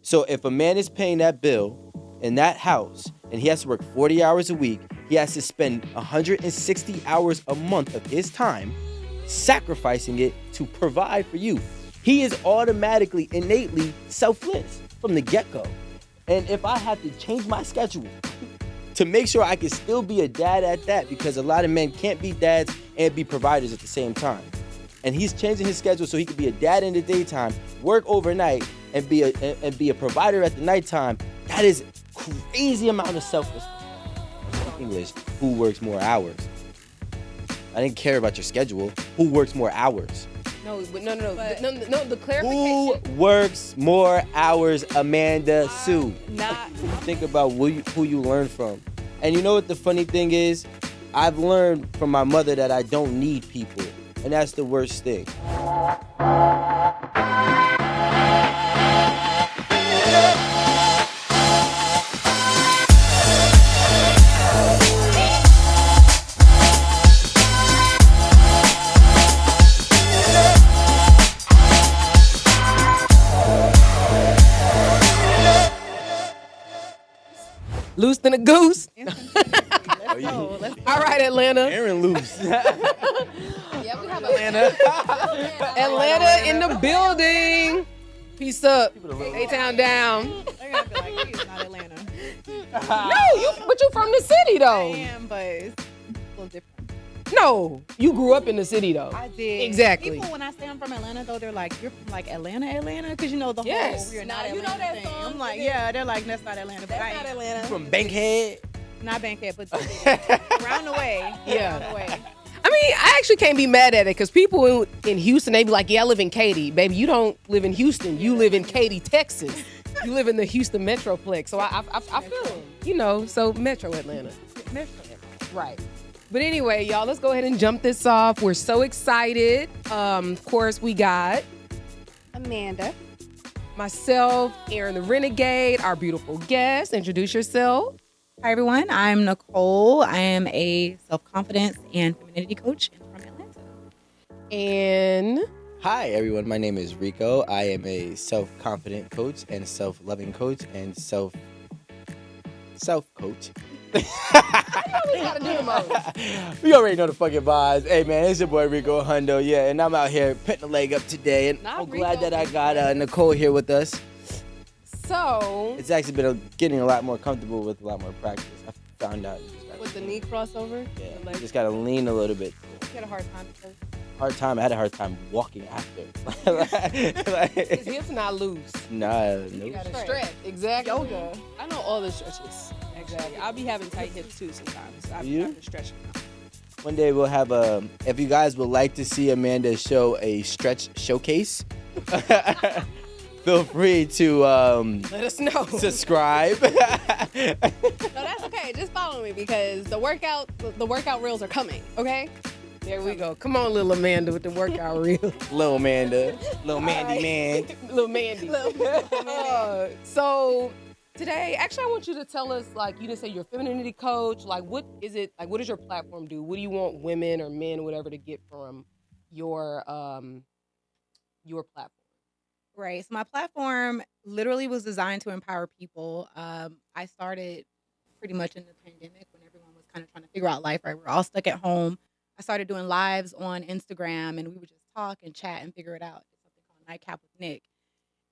So if a man is paying that bill in that house and he has to work 40 hours a week, he has to spend 160 hours a month of his time sacrificing it to provide for you. He is automatically, innately selfless from the get-go. And if I have to change my schedule to make sure I can still be a dad at that, because a lot of men can't be dads and be providers at the same time. And he's changing his schedule so he can be a dad in the daytime, work overnight, and be a provider at the nighttime. That is crazy amount of selflessness. English, who works more hours? I didn't care about your schedule. Who works more hours? No, the clarification. Who works more hours, Amanda Sue? Not. Think about who you learn from. And you know what the funny thing is? I've learned from my mother that I don't need people. And that's the worst thing. Loose than a goose. Let's go. All right, Atlanta. Aaron loose. Yeah, we have Atlanta. Atlanta in the building. Peace up. A-Town down. They're gonna be like, he's not Atlanta. No, but you from the city I though. am, but it's a little different. No, you grew up in the city though. I did. Exactly. People, when I say I'm from Atlanta, though, they're like, you're from like Atlanta? Because you know the Yes. whole, you're Nah, not you Atlanta know that thing. song? I'm like, yeah, they're like, that's not Atlanta. But I That's not am. Atlanta. From Bankhead. Not Bankhead, but around the way. Yeah. Around the way. I mean, I actually can't be mad at it because people in Houston, they be like, yeah, I live in Katy. Baby, you don't live in Houston. You live in Katy, Texas. You live in the Houston Metroplex. So I feel them, you know, so Metro Atlanta. Right. But anyway, y'all, let's go ahead and jump this off. We're so excited. Of course, we got Amanda. myself, Aaron the Renegade, our beautiful guest. Introduce yourself. Hi, everyone. I'm Nicole. I am a self-confidence and femininity coach from Atlanta. And Hi, everyone. My name is Rico. I am a self-confident coach and self-loving coach and self-coach. we gotta do the most. We already know the fucking vibes. Hey, man, it's your boy Rico Hundo. Yeah, and I'm out here putting the leg up today. And Not I'm glad Rico, that I got Nicole here with us. So, It's actually been getting a lot more comfortable with a lot more practice. I found out. with the knee crossover, You just gotta lean a little bit. you had a hard time because I had a hard time walking after. his hips not loose. Nah, You no. gotta stretch. Exactly. Yoga. I know all the stretches. Actually, I'll be having tight hips too sometimes. I've You? been stretching. One day we'll have if you guys would like to see Amanda show a stretch showcase, feel free to Let us know. subscribe. No, that's okay. Just follow me because the workout reels are coming. Okay. There we go. Come on, little Amanda with the workout reel. Lil Amanda, Lil Mandy man. Little Mandy. So today, actually, I want you to tell us, like, you didn't say you're a femininity coach. Like, what is it? Like, what does your platform do? What do you want women or men or whatever to get from your platform? Right. So my platform literally was designed to empower people. I started pretty much in the pandemic when everyone was kind of trying to figure out life, right? We're all stuck at home. I started doing lives on Instagram and we would just talk and chat and figure it out. It's something called Nightcap with Nick.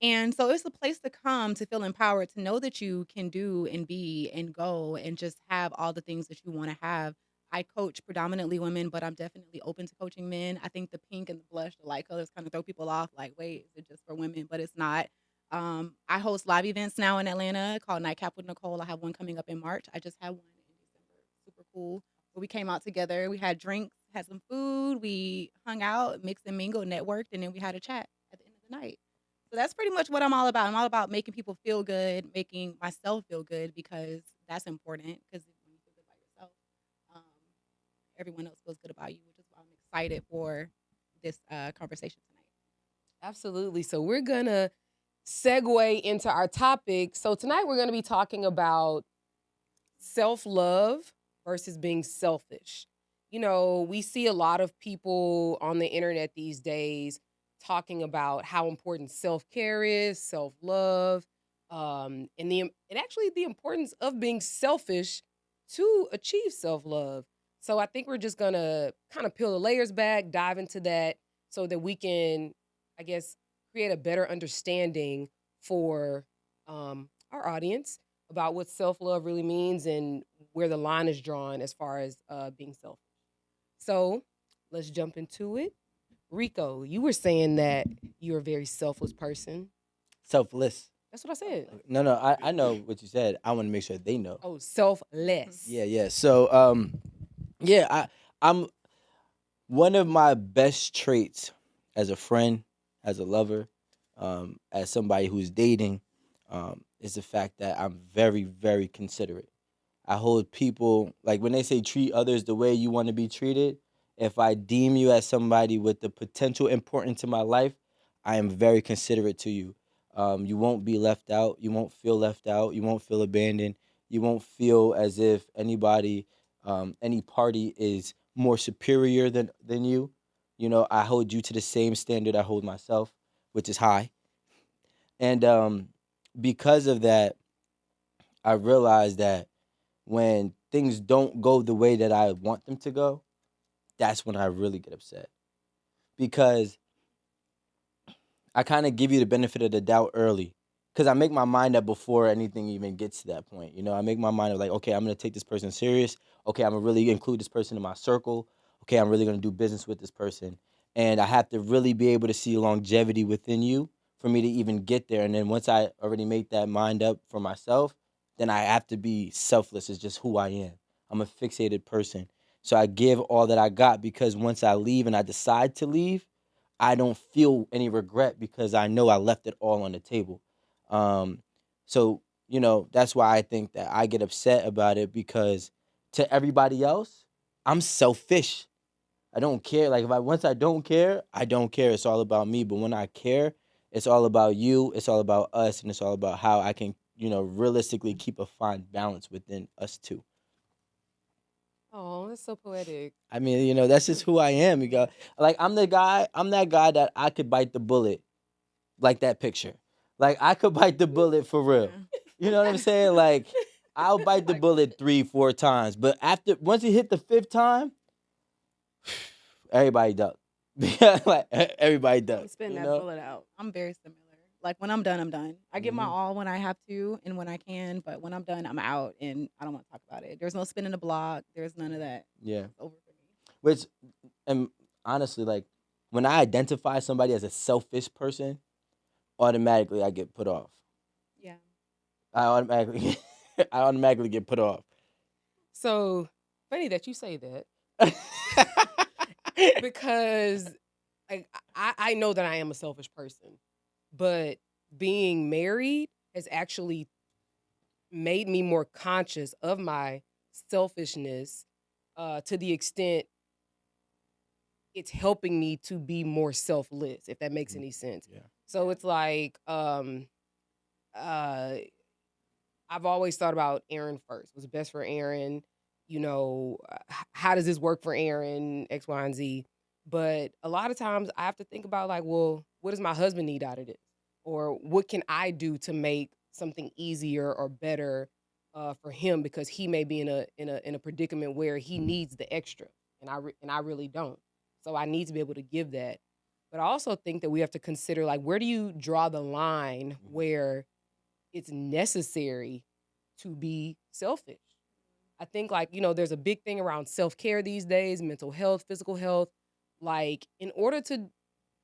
And so it's a place to come to feel empowered, to know that you can do and be and go and just have all the things that you want to have. I coach predominantly women, but I'm definitely open to coaching men. I think the pink and the blush, the light colors kind of throw people off. Like, wait, is it just for women? But it's not. I host live events now in Atlanta called Nightcap with Nicole. I have one coming up in March. I just had one in December. Super cool. Where we came out together. We had drinks, had some food. We hung out, mixed and mingled, networked, and then we had a chat at the end of the night. So that's pretty much what I'm all about. I'm all about making people feel good, making myself feel good, because that's important. Because when you feel good about yourself, everyone else feels good about you, which is why I'm excited for this conversation tonight. Absolutely. So we're going to segue into our topic. So tonight we're going to be talking about self-love versus being selfish. You know, we see a lot of people on the internet these days talking about how important self-care is, self-love. and actually the importance of being selfish to achieve self-love. So I think we're just gonna kind of peel the layers back, dive into that so that we can, I guess, create a better understanding for our audience about what self-love really means and where the line is drawn as far as being selfish. So let's jump into it. Rico, you were saying that you're a very selfless person. Selfless. That's what I said. No, I know what you said. I want to make sure they know. Oh, selfless. Yeah. So, yeah, I'm one of my best traits as a friend, as a lover, as somebody who's dating, is the fact that I'm very, very considerate. I hold people like when they say treat others the way you want to be treated. If I deem you as somebody with the potential importance in my life, I am very considerate to you. You won't be left out. You won't feel left out. You won't feel abandoned. You won't feel as if anybody, any party is more superior than you. You know, I hold you to the same standard I hold myself, which is high. And because of that, I realized that when things don't go the way that I want them to go, that's when I really get upset. Because I kind of give you the benefit of the doubt early. Because I make my mind up before anything even gets to that point. You know, I make my mind up like, okay, I'm going to take this person serious. Okay, I'm going to really include this person in my circle. Okay, I'm really going to do business with this person. And I have to really be able to see longevity within you for me to even get there. And then once I already make that mind up for myself, then I have to be selfless. It's just who I am. I'm a fixated person. So I give all that I got because once I leave and I decide to leave, I don't feel any regret because I know I left it all on the table. Um, so, you know, that's why I think that I get upset about it because to everybody else, I'm selfish. I don't care. Like if I once I don't care, I don't care. It's all about me. But when I care, it's all about you. It's all about us, and it's all about how I can, you know, realistically keep a fine balance within us two. Oh, that's so poetic. I mean, you know, that's just who I am. You got like I'm the guy. I'm that guy that I could bite the bullet, like that picture. Like I could bite the bullet for real. You know what I'm saying? Like I'll bite the bullet 3, 4 times, but after once it hit the fifth time, everybody duck. Like everybody duck. I'm spitting You that know? bullet out. I'm very similar. Like when I'm done, I'm done. I give my Mhm. all when I have to and when I can, but when I'm done, I'm out and I don't want to talk about it. There's no spinning the block. There's none of that. Yeah. It's over for me. Which, and honestly, like when I identify somebody as a selfish person, automatically I get put off. Yeah. I automatically, I automatically get put off. So funny that you say that because like I know that I am a selfish person, but being married has actually made me more conscious of my selfishness to the extent it's helping me to be more selfless, if that makes any sense. Yeah. So it's like uh I've always thought about Aaron first. What's best for Aaron? You know, how does this work for Aaron? X, Y, and Z. But a lot of times I have to think about like, well, what does my husband need out of this, or what can I do to make something easier or better for him because he may be in a predicament where he needs the extra, and I really don't. So I need to be able to give that. But I also think that we have to consider like, where do you draw the line where it's necessary to be selfish? I think like, you know, there's a big thing around self-care these days, mental health, physical health. Like in order to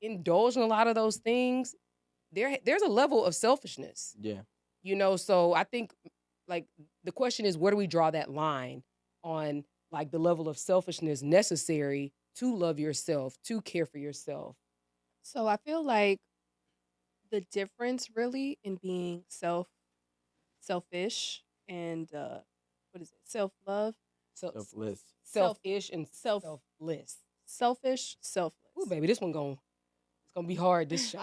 indulge in a lot of those things, there's a level of selfishness. Yeah. You know, so I think like the question is, where do we draw that line on like the level of selfishness necessary to love yourself, to care for yourself? So I feel like the difference really in being selfish and what is it? Self-love, So Selfless. selfish and self- selfless. selfish, selfless. Ooh, baby, this one it's gonna be hard. This show.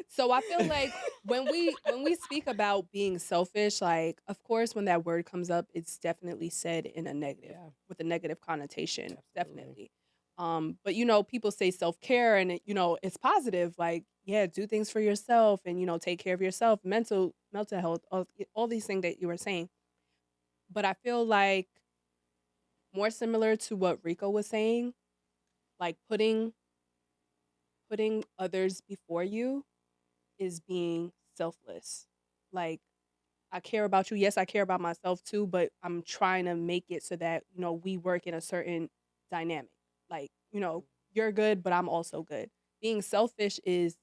So I feel like when we speak about being selfish, like of course when that word comes up, it's definitely said in a negative Yeah. with a negative connotation, Absolutely. definitely. But people say self-care and it's positive. Like, yeah, do things for yourself and take care of yourself, mental health, all these things that you were saying. But I feel like more similar to what Rico was saying, like putting others before you is being selfless. Like, I care about you. Yes, I care about myself too, but I'm trying to make it so that, we work in a certain dynamic. Like, you're good, but I'm also good. Being selfish is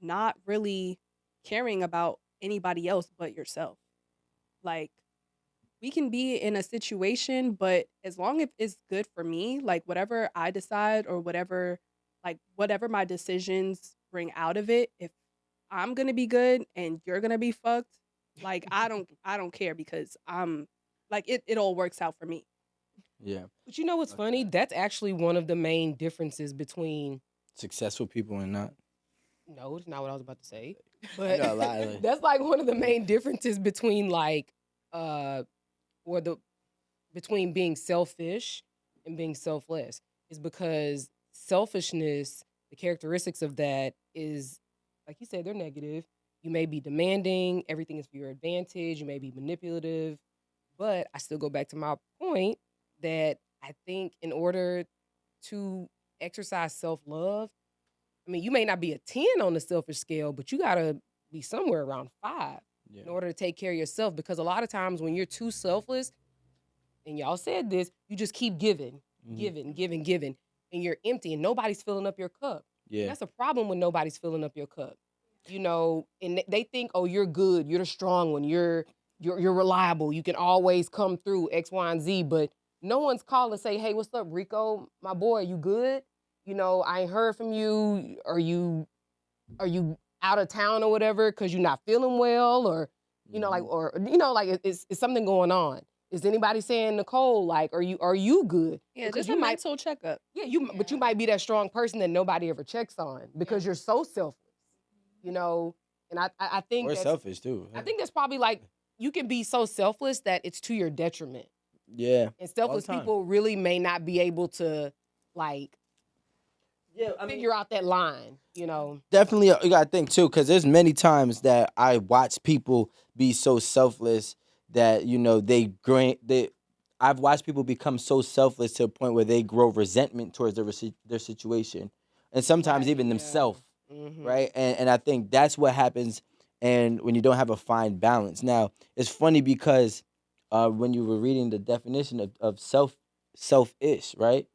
not really caring about anybody else but yourself. Like, we can be in a situation, but as long as it's good for me, like whatever I decide or whatever my decisions bring out of it, if I'm gonna be good and you're gonna be fucked, like I don't care because I'm like it all works out for me. Yeah. But you know what's funny? That's actually one of the main differences between. Successful people and not. No, it's not what I was about to say. I But know a lot of it. that's like one of the main differences between or the between being selfish and being selfless is because selfishness, the characteristics of that is, like you said, they're negative. You may be demanding, everything is for your advantage, you may be manipulative, but I still go back to my point that I think in order to exercise self love, I mean, you may not be a 10 on the selfish scale, but you got to be somewhere around 5 Yeah. in order to take care of yourself. Because a lot of times when you're too selfless, and y'all said this, you just keep giving, giving, and you're empty and nobody's filling up your cup. Yeah. And that's a problem when nobody's filling up your cup. And they think, oh, you're good, you're the strong one, you're reliable, you can always come through X, Y, and Z, but no one's calling and say, hey, what's up, Rico? My boy, you good? I ain't heard from you. Are you out of town or whatever because you're not feeling well, or is something going on? Is anybody saying, Nicole, like, are you good? Yeah, Because just a mental checkup. but you might be that strong person that nobody ever checks on because you're so selfless, And I think Or that's, selfish too. I think that's probably like you can be so selfless that it's to your detriment. Yeah. And selfless people really may not be able to like figure out that line, Definitely, you gotta think too, because there's many times that I watch people be so selfless that I've watched people become so selfless to a point where they grow resentment towards their situation, and sometimes Right, even yeah. themselves, Mhm. right? And I think that's what happens, and when you don't have a fine balance. Now, it's funny because when you were reading the definition of selfish, right?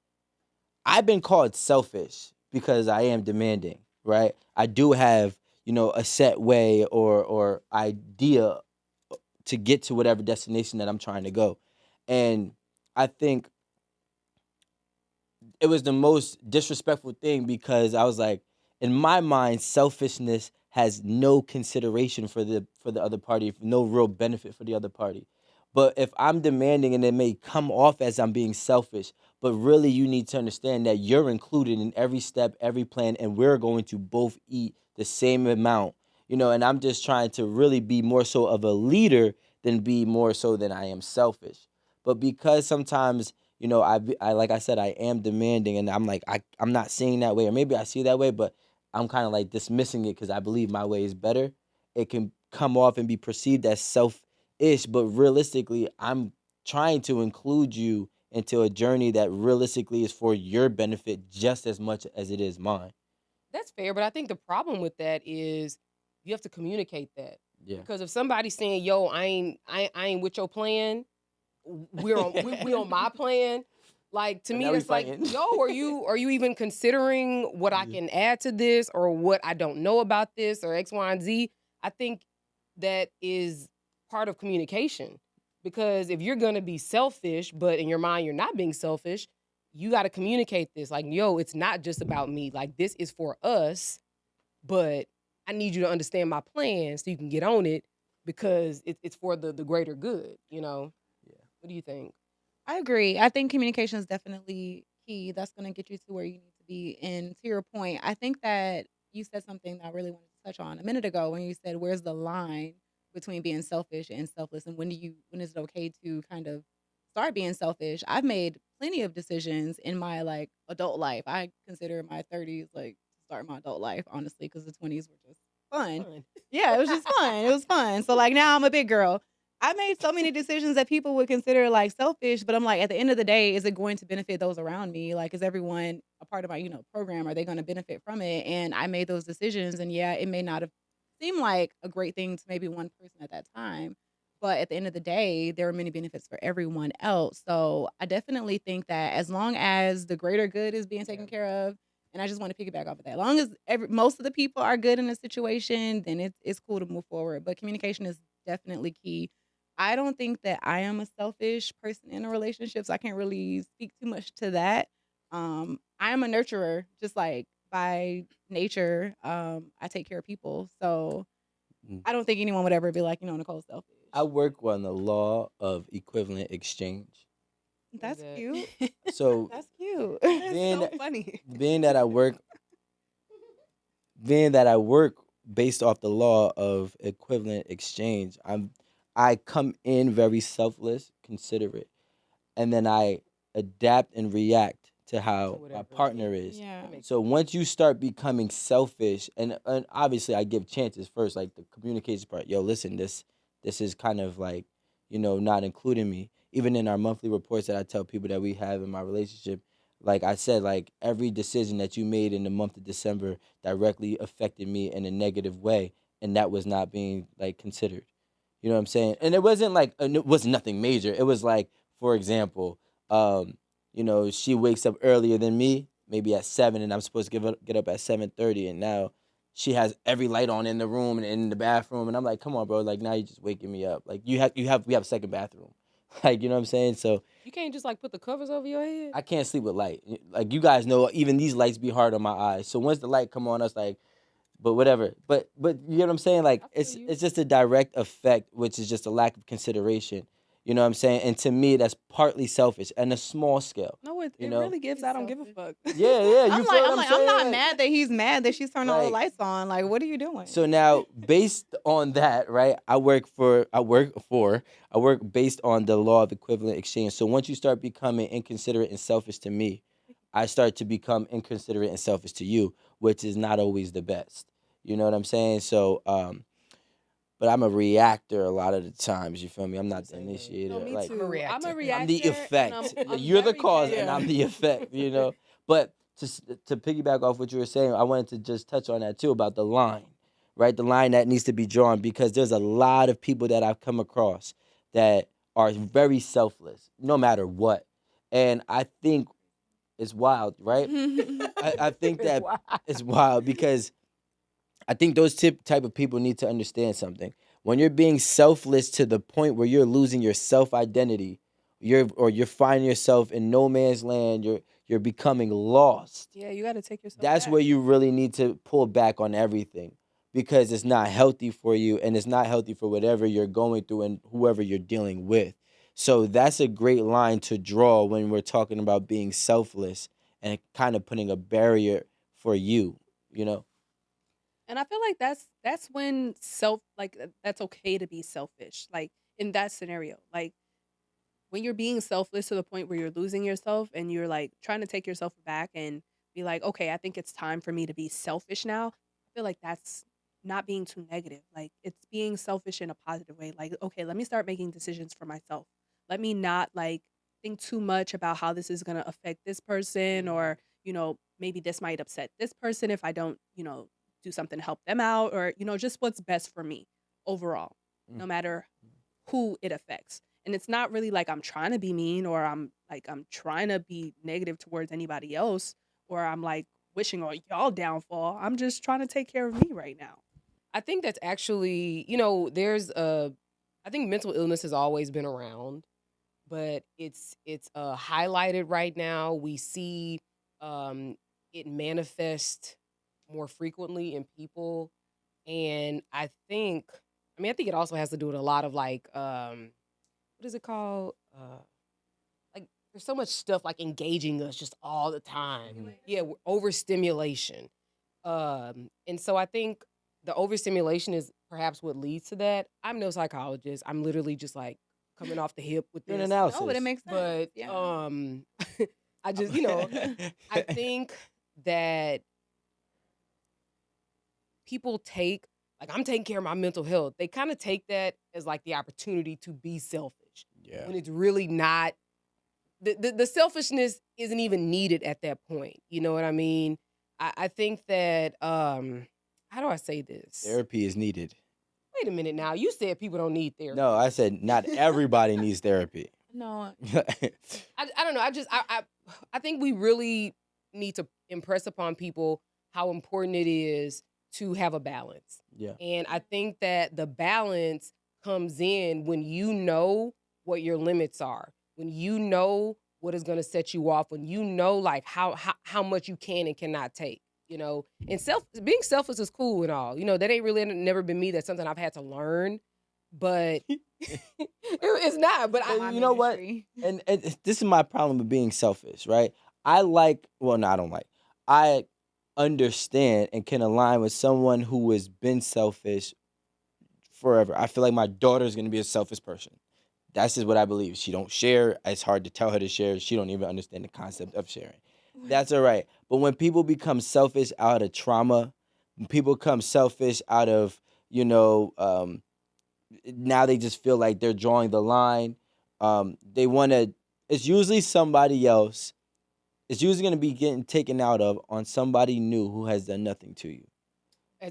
I've been called selfish because I am demanding, right? I do have, a set way or idea to get to whatever destination that I'm trying to go. And I think it was the most disrespectful thing because I was like, in my mind, selfishness has no consideration for the other party, no real benefit for the other party. But if I'm demanding and it may come off as I'm being selfish, but really you need to understand that you're included in every step, every plan, and we're going to both eat the same amount. And I'm just trying to really be more so of a leader than be more so than I am selfish. But because sometimes I like I said, I am demanding, and I'm like, I'm not seeing that way, or maybe I see that way, but I'm kind of like dismissing it because I believe my way is better. It can come off and be perceived as selfish, but realistically, I'm trying to include you into a journey that realistically is for your benefit just as much as it is mine. That's fair, but I think the problem with that is you have to communicate that. Yeah. Because if somebody's saying, "Yo, I ain't with your plan," we on my plan. Like to And me, now we that's like, fighting. yo, are you even considering what I can add to this or what I don't know about this or X, Y, and Z? I think that is part of communication. Because if you're gonna be selfish, but in your mind you're not being selfish, you got to communicate this. Like, yo, it's not just about me. Like, this is for us, but I need you to understand my plan so you can get on it because it's for the greater good. Yeah. What do you think? I agree. I think communication is definitely key. That's going to get you to where you need to be. And to your point, I think that you said something that I really wanted to touch on a minute ago when you said, "Where's the line between being selfish and selfless, and when is it okay to kind of start being selfish?" I've made plenty of decisions in my like adult life. I consider my 30s like start my adult life, honestly, because the 20s were just fun. Yeah, it was just fun. It was fun. So like now I'm a big girl. I made so many decisions that people would consider like selfish, but I'm like, at the end of the day, is it going to benefit those around me? Like, is everyone a part of my, program? Are they going to benefit from it? And I made those decisions. And yeah, it may not have seemed like a great thing to maybe one person at that time. But at the end of the day, there are many benefits for everyone else. So I definitely think that as long as the greater good is being taken care of, and I just want to piggyback off of that. As long as most of the people are good in a situation, then it's cool to move forward. But communication is definitely key. I don't think that I am a selfish person in a relationship, so I can't really speak too much to that. I am a nurturer, just like by nature. I take care of people, so I don't think anyone would ever be like, Nicole's selfish. I work on the law of equivalent exchange. That's cute. So That's cute. being, so funny. being that I work based off the law of equivalent exchange, I come in very selfless, considerate, and then I adapt and react to how my partner is. Yeah. So once you start becoming selfish, and obviously I give chances first, like the communication part. Yo, listen, this is kind of like, not including me. Even in our monthly reports that I tell people that we have in my relationship, like I said, like every decision that you made in the month of December directly affected me in a negative way, and that was not being like considered. You know what I'm saying? And it wasn't like it was nothing major. It was like, for example, she wakes up earlier than me, maybe at 7, and I'm supposed to get up at 7:30, and now she has every light on in the room and in the bathroom, and I'm like, come on, bro, like now you're just waking me up. Like we have a second bathroom, like you know what I'm saying? So You can't just like put the covers over your head. I can't sleep with light. Like you guys know, even these lights be hard on my eyes. So once the light come on, us like. But whatever. But you know what I'm saying? Like it's just a direct effect, which is just a lack of consideration. You know what I'm saying? And to me, that's partly selfish and a small scale. No, it You know? really gives. I don't give a fuck. Yeah. You I'm feel like, what I'm I'm not saying? mad that he's mad that she's turning all the Like- lights on. Like, what are you doing? So now, based on that, right? I work based on the law of equivalent exchange. So once you start becoming inconsiderate and selfish to me, I start to become inconsiderate and selfish to you, which is not always the best. You know what I'm saying? So, but I'm a reactor a lot of the times. You feel me? I'm not the initiator. No, me like, too. I'm a reactor. I'm the effect. I'm You're the very cause, chaotic. and I'm the effect. But to piggyback off what you were saying, I wanted to just touch on that too about the line, right? The line that needs to be drawn because there's a lot of people that I've come across that are very selfless, no matter what, and I think it's wild, right? I think that it's wild because I think those type of people need to understand something. When you're being selfless to the point where you're losing your self identity, you're finding yourself in no man's land, you're becoming lost. Yeah, you got to take yourself. That's back. where you really need to pull back on everything because it's not healthy for you and it's not healthy for whatever you're going through and whoever you're dealing with. So that's a great line to draw when we're talking about being selfless and kind of putting a barrier for you, you know? And I feel like that's when that's okay to be selfish. Like in that scenario, like when you're being selfless to the point where you're losing yourself and you're like trying to take yourself back and be like, okay, I think it's time for me to be selfish now. I feel like that's not being too negative. Like it's being selfish in a positive way. Like, okay, let me start making decisions for myself. Let me not like think too much about how this is going to affect this person or, maybe this might upset this person if I don't, do something to help them out or, just what's best for me overall, no matter who it affects. And it's not really like I'm trying to be mean or I'm trying to be negative towards anybody else or I'm like wishing on y'all downfall. I'm just trying to take care of me right now. I think that's actually, I think mental illness has always been around, but it's highlighted right now. We see it manifest more frequently in people, and I think it also has to do with a lot of like what is it called? Like there's so much stuff like engaging us just all the time. Mhm. Yeah, overstimulation. And so I think the overstimulation is perhaps what leads to that. I'm no psychologist. I'm literally just like coming off the hip with Do an this. analysis. No, but it makes sense. But Yeah. I just, I think that people take, like, I'm taking care of my mental health. They kind of take that as like the opportunity to be selfish Yeah. when it's really not. The selfishness isn't even needed at that point. You know what I mean? I think that how do I say this? Therapy is needed. Wait a minute now. You said people don't need therapy. No, I said not everybody needs therapy. No. I don't know. I think we really need to impress upon people how important it is to have a balance. Yeah. And I think that the balance comes in when you know what your limits are, when you know what is going to set you off, when you know like how much you can and cannot take. And being selfless is cool and all. That ain't really never been me. That's something I've had to learn, but it's not. But You know what? And this is my problem with being selfish, right? I understand and can align with someone who has been selfish forever. I feel like my daughter is going to be a selfish person. That's just what I believe. She don't share. It's hard to tell her to share. She don't even understand the concept of sharing. That's all right. But when people become selfish out of trauma, when people become selfish out of, now they just feel like they're drawing the line. They want to, it's usually somebody else. It's usually going to be getting taken out of on somebody new who has done nothing to you.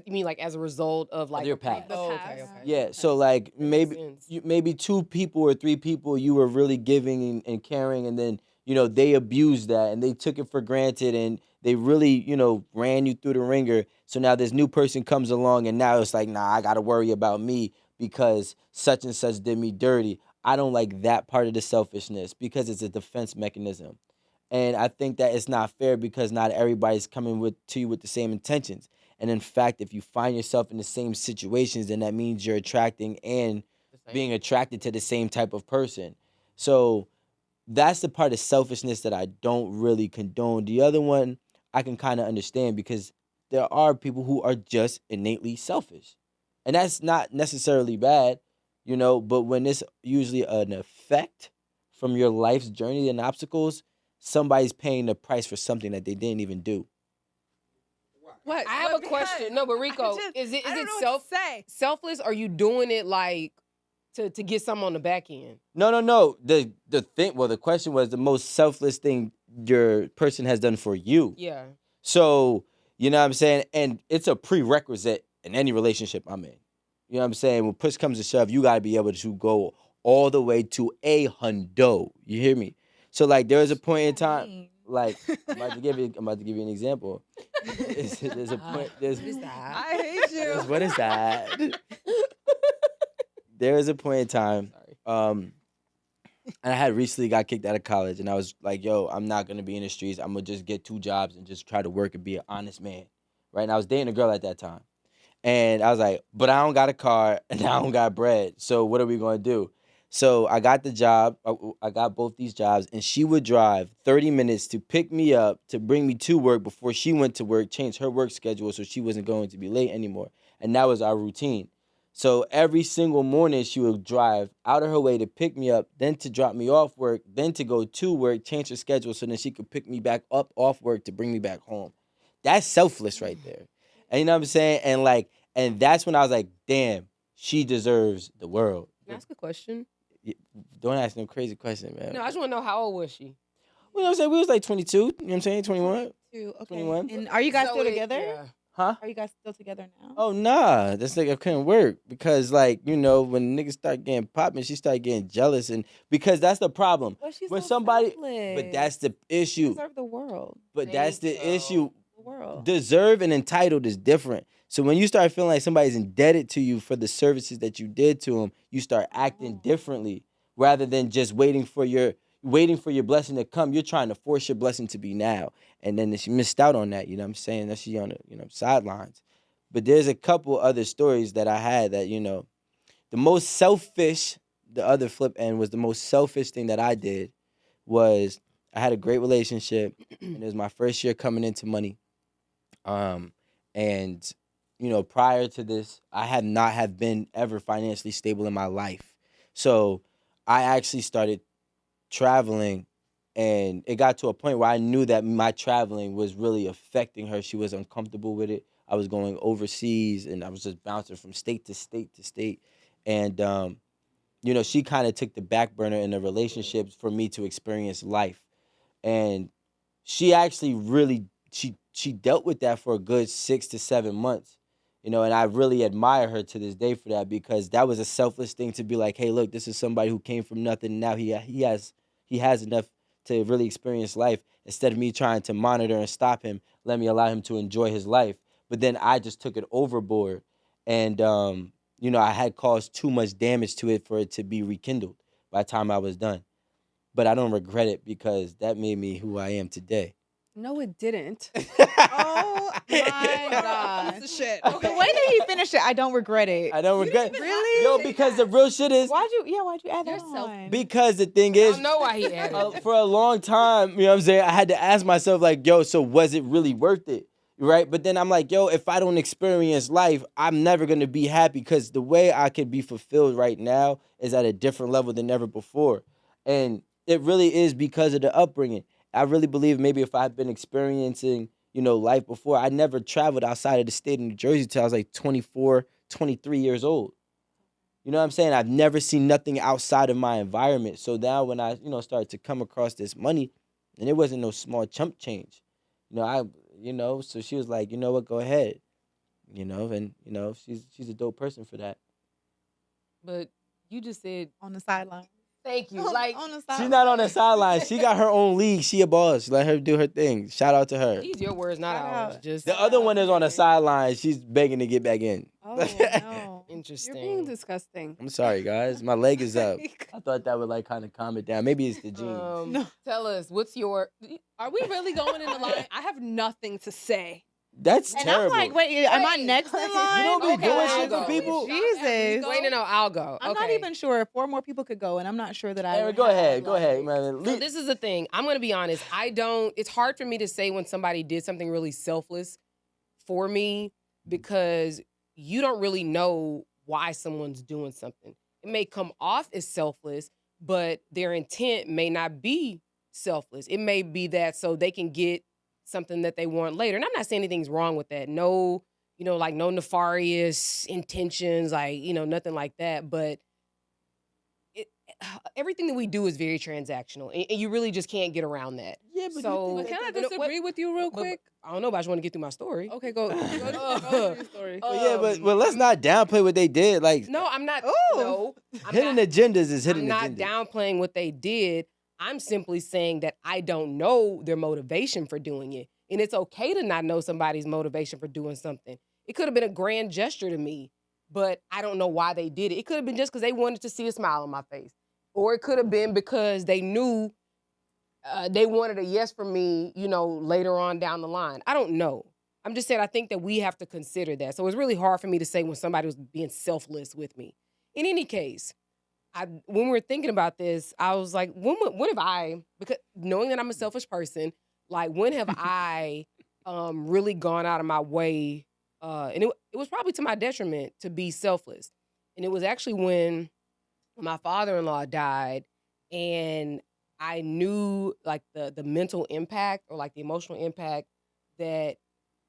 You mean like as a result of like your past. Oh, The okay. past. Yeah, so like makes maybe 2 people or 3 people you were really giving and caring, and then they abused that and they took it for granted and they really ran you through the ringer. So now this new person comes along and now it's like, nah, I gotta worry about me because such and such did me dirty. I don't like that part of the selfishness because it's a defense mechanism, and I think that it's not fair because not everybody's coming to you with the same intentions. And in fact, if you find yourself in the same situations, then that means you're attracting and being attracted to the same type of person. So that's the part of selfishness that I don't really condone. The other one I can kind of understand because there are people who are just innately selfish. And that's not necessarily bad, but when it's usually an effect from your life's journey and obstacles, somebody's paying the price for something that they didn't even do. What? I have a question. No, but Rico, is it selfless? Or are you doing it like to get something on the back end? No. The question was the most selfless thing your person has done for you. Yeah. So, you know what I'm saying? And it's a prerequisite in any relationship I'm in. You know what I'm saying? When push comes to shove, you got to be able to go all the way to a hundo. You hear me? So, like, there was a point in time, like, I'm about to give you an example. There's a point. I hate you. What is that? There was a point in time, and I had recently got kicked out of college, and I was like, yo, I'm not going to be in the streets. I'm going to just get 2 jobs and just try to work and be an honest man, right? And I was dating a girl at that time. And I was like, but I don't got a car, and I don't got bread, so what are we going to do? So I got the job. I got both these jobs, and she would drive 30 minutes to pick me up, to bring me to work before she went to work, change her work schedule so she wasn't going to be late anymore. And that was our routine. So every single morning, she would drive out of her way to pick me up, then to drop me off work, then to go to work, change her schedule so then she could pick me back up off work to bring me back home. That's selfless right there. And you know what I'm saying? And that's when I was like, damn, she deserves the world. Can I ask a question? Don't ask no crazy question, man. No, I just want to know how old was she? Well, you know what I'm saying? We was like 22. You know what I'm saying? 21. Okay. 21. And are you guys still together? Yeah. Huh? Are you guys still together now? Oh, nah. That's like, it couldn't work because, like, when niggas start getting popping, she started getting jealous. And because that's the problem. But she's When so somebody, selfless. but that's the She issue. deserves the world. But that's the issue. The world. Deserve and entitled is different. So when you start feeling like somebody's indebted to you for the services that you did to them, you start acting differently rather than just waiting for your blessing to come. You're trying to force your blessing to be now. And then she missed out on that, you know what I'm saying? That she on the sidelines. But there's a couple other stories that I had that, the most selfish, the other flip end was the most selfish thing that I did was I had a great relationship and it was my first year coming into money. And prior to this, I have not have been ever financially stable in my life. So I actually started traveling, and it got to a point where I knew that my traveling was really affecting her. She was uncomfortable with it. I was going overseas, and I was just bouncing from state to state to state. And she kind of took the back burner in the relationships for me to experience life. And she actually really she dealt with that for a good 6 to 7 months. And I really admire her to this day for that, because that was a selfless thing to be like, hey, look, this is somebody who came from nothing. Now he has enough to really experience life. Instead of me trying to monitor and stop him, let me allow him to enjoy his life. But then I just took it overboard, and I had caused too much damage to it for it to be rekindled by the time I was done. But I don't regret it, because that made me who I am today. No, it didn't. Oh my gosh. Piece of shit. The way that he finished it, I don't regret it. I don't regret it. Really? Yo, because the real shit is, Why'd you add that Yourself. on? because the thing I is, don't know why he added it. for a long time, you know what I'm saying, I had to ask myself, like, yo, so was it really worth it? Right? But then I'm like, yo, if I don't experience life, I'm never going to be happy, because the way I could be fulfilled right now is at a different level than ever before. And it really is because of the upbringing. I really believe maybe if I had been experiencing, life before, I never traveled outside of the state of New Jersey till I was like 24, 23 years old. You know what I'm saying? I've never seen nothing outside of my environment. So now when I, started to come across this money, and it wasn't no small chump change. So she was like, you know what, go ahead. She's a dope person for that. But you just said, On the sideline. thank you. Like, on the sideline. She's not on the sideline. She got her own league. She a boss. Let her do her thing. Shout out to her. these your words, not Shout ours. out. Just The other one is on the sideline. She's begging to get back in. Oh no. interesting. You're being disgusting. I'm sorry, guys. My leg is up. I thought that would like kind of calm it down. Maybe it's the jeans. No. Tell us, what's your... Are we really going in the line? I have nothing to say. That's And terrible. I'm like, wait, am I next in line? You don't be Okay, doing I'll shit for go. people. Jesus. Wait, no, I'll go. I'm not Okay. even sure if 4 more people could go, and I'm not sure that I. Aaron, would go have, ahead. Go like- ahead, man. So this is the thing. I'm going to be honest. It's hard for me to say when somebody did something really selfless for me, because you don't really know why someone's doing something. It may come off as selfless, but their intent may not be selfless. It may be that so they can get something that they want later. And I'm not saying anything's wrong with that. No, no nefarious intentions, nothing like that. But everything that we do is very transactional, and you really just can't get around that. Yeah, but So- But can I But- disagree with you real But- quick? I don't know, but I just want to get through my story. Okay, go through your story. but let's not downplay what they did. Like, No, I'm not. Ooh. No, I'm hidden not, agendas is hidden I'm not agendas. downplaying what they did. I'm simply saying that I don't know their motivation for doing it. And it's okay to not know somebody's motivation for doing something. It could have been a grand gesture to me, but I don't know why they did it. It could have been just because they wanted to see a smile on my face. Or it could have been because they knew they wanted a yes from me, later on down the line. I don't know. I'm just saying I think that we have to consider that. So it's really hard for me to say when somebody was being selfless with me. In any case, when we were thinking about this, I was like, when have I, because knowing that I'm a selfish person, like when have I really gone out of my way, and it was probably to my detriment to be selfless. And it was actually when my father-in-law died, and I knew like the mental impact or like the emotional impact that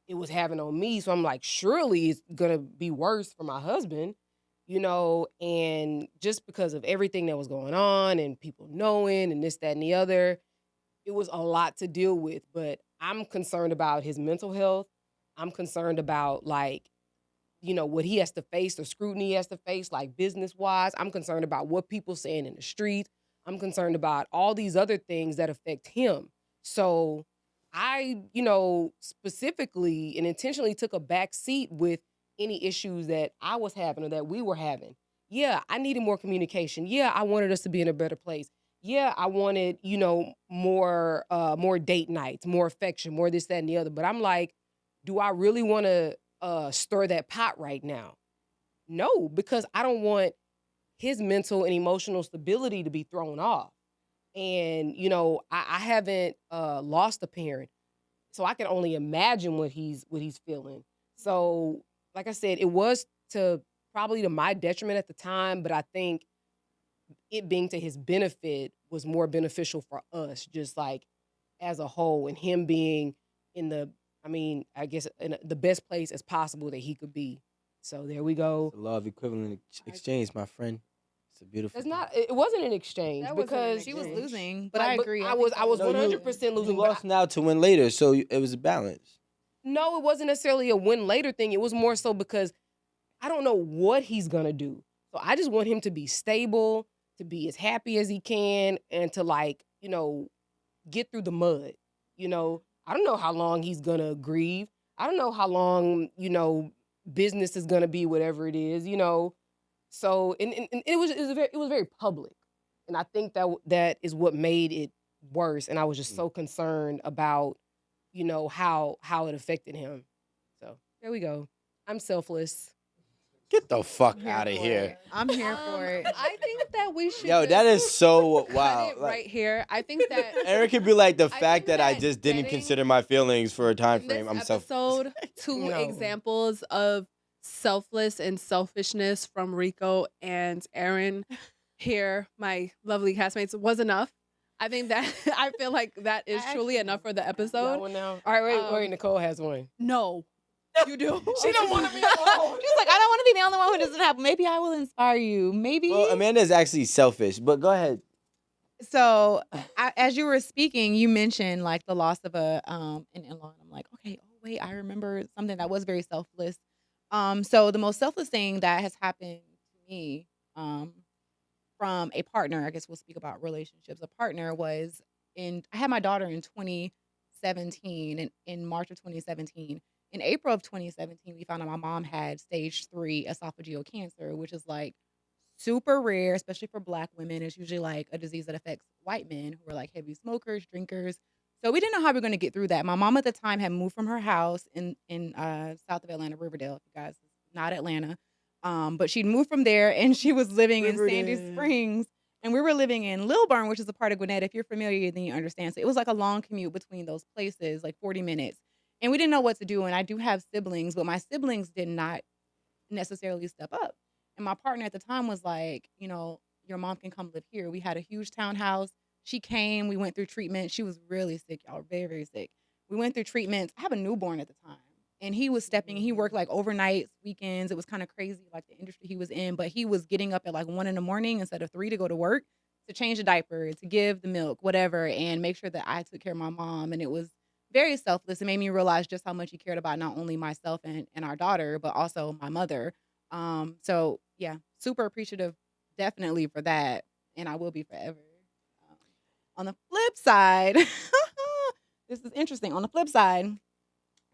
it was having on me. So I'm like, surely it's gonna be worse for my husband, and just because of everything that was going on and people knowing and this, that, and the other, it was a lot to deal with. But I'm concerned about his mental health. I'm concerned about what he has to face, the scrutiny he has to face, like business-wise. I'm concerned about what people saying in the street. I'm concerned about all these other things that affect him. So I, specifically and intentionally took a back seat with any issues that I was having or that we were having. Yeah, I needed more communication. Yeah, I wanted us to be in a better place. Yeah, I wanted, more date nights, more affection, more this, that, and the other. But I'm like, do I really want to stir that pot right now? No, because I don't want his mental and emotional stability to be thrown off. And, I haven't lost a parent, so I can only imagine what he's feeling. So, like I said, it was probably to my detriment at the time, but I think it being to his benefit was more beneficial for us, just like as a whole, and him being in the, I mean, I guess in the best place as possible that he could be. So there we go. The law of equivalent exchange, my friend. It's a beautiful. It's not. It wasn't an exchange That wasn't an because She was exchange. losing, but like, I agree. I was think that 100% You losing. but lost now to win later, so it was a balance. No, it wasn't necessarily a win later thing. It was more so because I don't know what he's gonna do. So I just want him to be stable, to be as happy as he can, and to like, get through the mud. I don't know how long he's gonna grieve. I don't know how long, business is gonna be whatever it is, So and it was very public. And I think that is what made it worse. And I was just so concerned about, how it affected him. So there we go. I'm selfless. Get the fuck I'm here out of for here. it. I'm here for it. I think that we should. Yo, just that is so cut wow. it Like, right here. I think that Aaron could be like, the I fact think that I that just didn't getting consider my feelings for a time in this frame. I'm episode, two No. examples of selfless and selfishness from Rico and Aaron here, my lovely castmates, was enough. I think that I feel like that is I truly actually enough for the Got episode. one now. All right, wait. Um, Nicole has one. No, you do. She don't want to be alone. She's like, I don't want to be the only one who doesn't have. Maybe I will inspire you. Maybe. Well, Amanda's actually selfish, but go ahead. So, as you were speaking, you mentioned like the loss of an in-law, and I'm like, okay, oh wait, I remember something that was very selfless. So the most selfless thing that has happened to me, from a partner, I guess we'll speak about relationships. A partner was I had my daughter in 2017, and in March of 2017. In April of 2017, we found out my mom had stage 3 esophageal cancer, which is like super rare, especially for Black women. It's usually like a disease that affects white men who are like heavy smokers, drinkers. So we didn't know how we were going to get through that. My mom at the time had moved from her house in south of Atlanta, Riverdale, if you guys, not Atlanta. But she'd moved from there, and she was living in Sandy Riverdale. Springs. And we were living in Lilburn, which is a part of Gwinnett. If you're familiar, then you understand. So it was like a long commute between those places, like 40 minutes. And we didn't know what to do. And I do have siblings, but my siblings did not necessarily step up. And my partner at the time was like, your mom can come live here. We had a huge townhouse. She came. We went through treatment. She was really sick, y'all, very, very sick. We went through treatments. I have a newborn at the time. And he was stepping. He worked like overnights, weekends. It was kind of crazy, like the industry he was in. But he was getting up at like 1 a.m. instead of 3 to go to work, to change the diaper, to give the milk, whatever, and make sure that I took care of my mom. And it was very selfless. It made me realize just how much he cared about not only myself and our daughter, but also my mother. So yeah, super appreciative, definitely, for that, and I will be forever. On the flip side, this is interesting. On the flip side,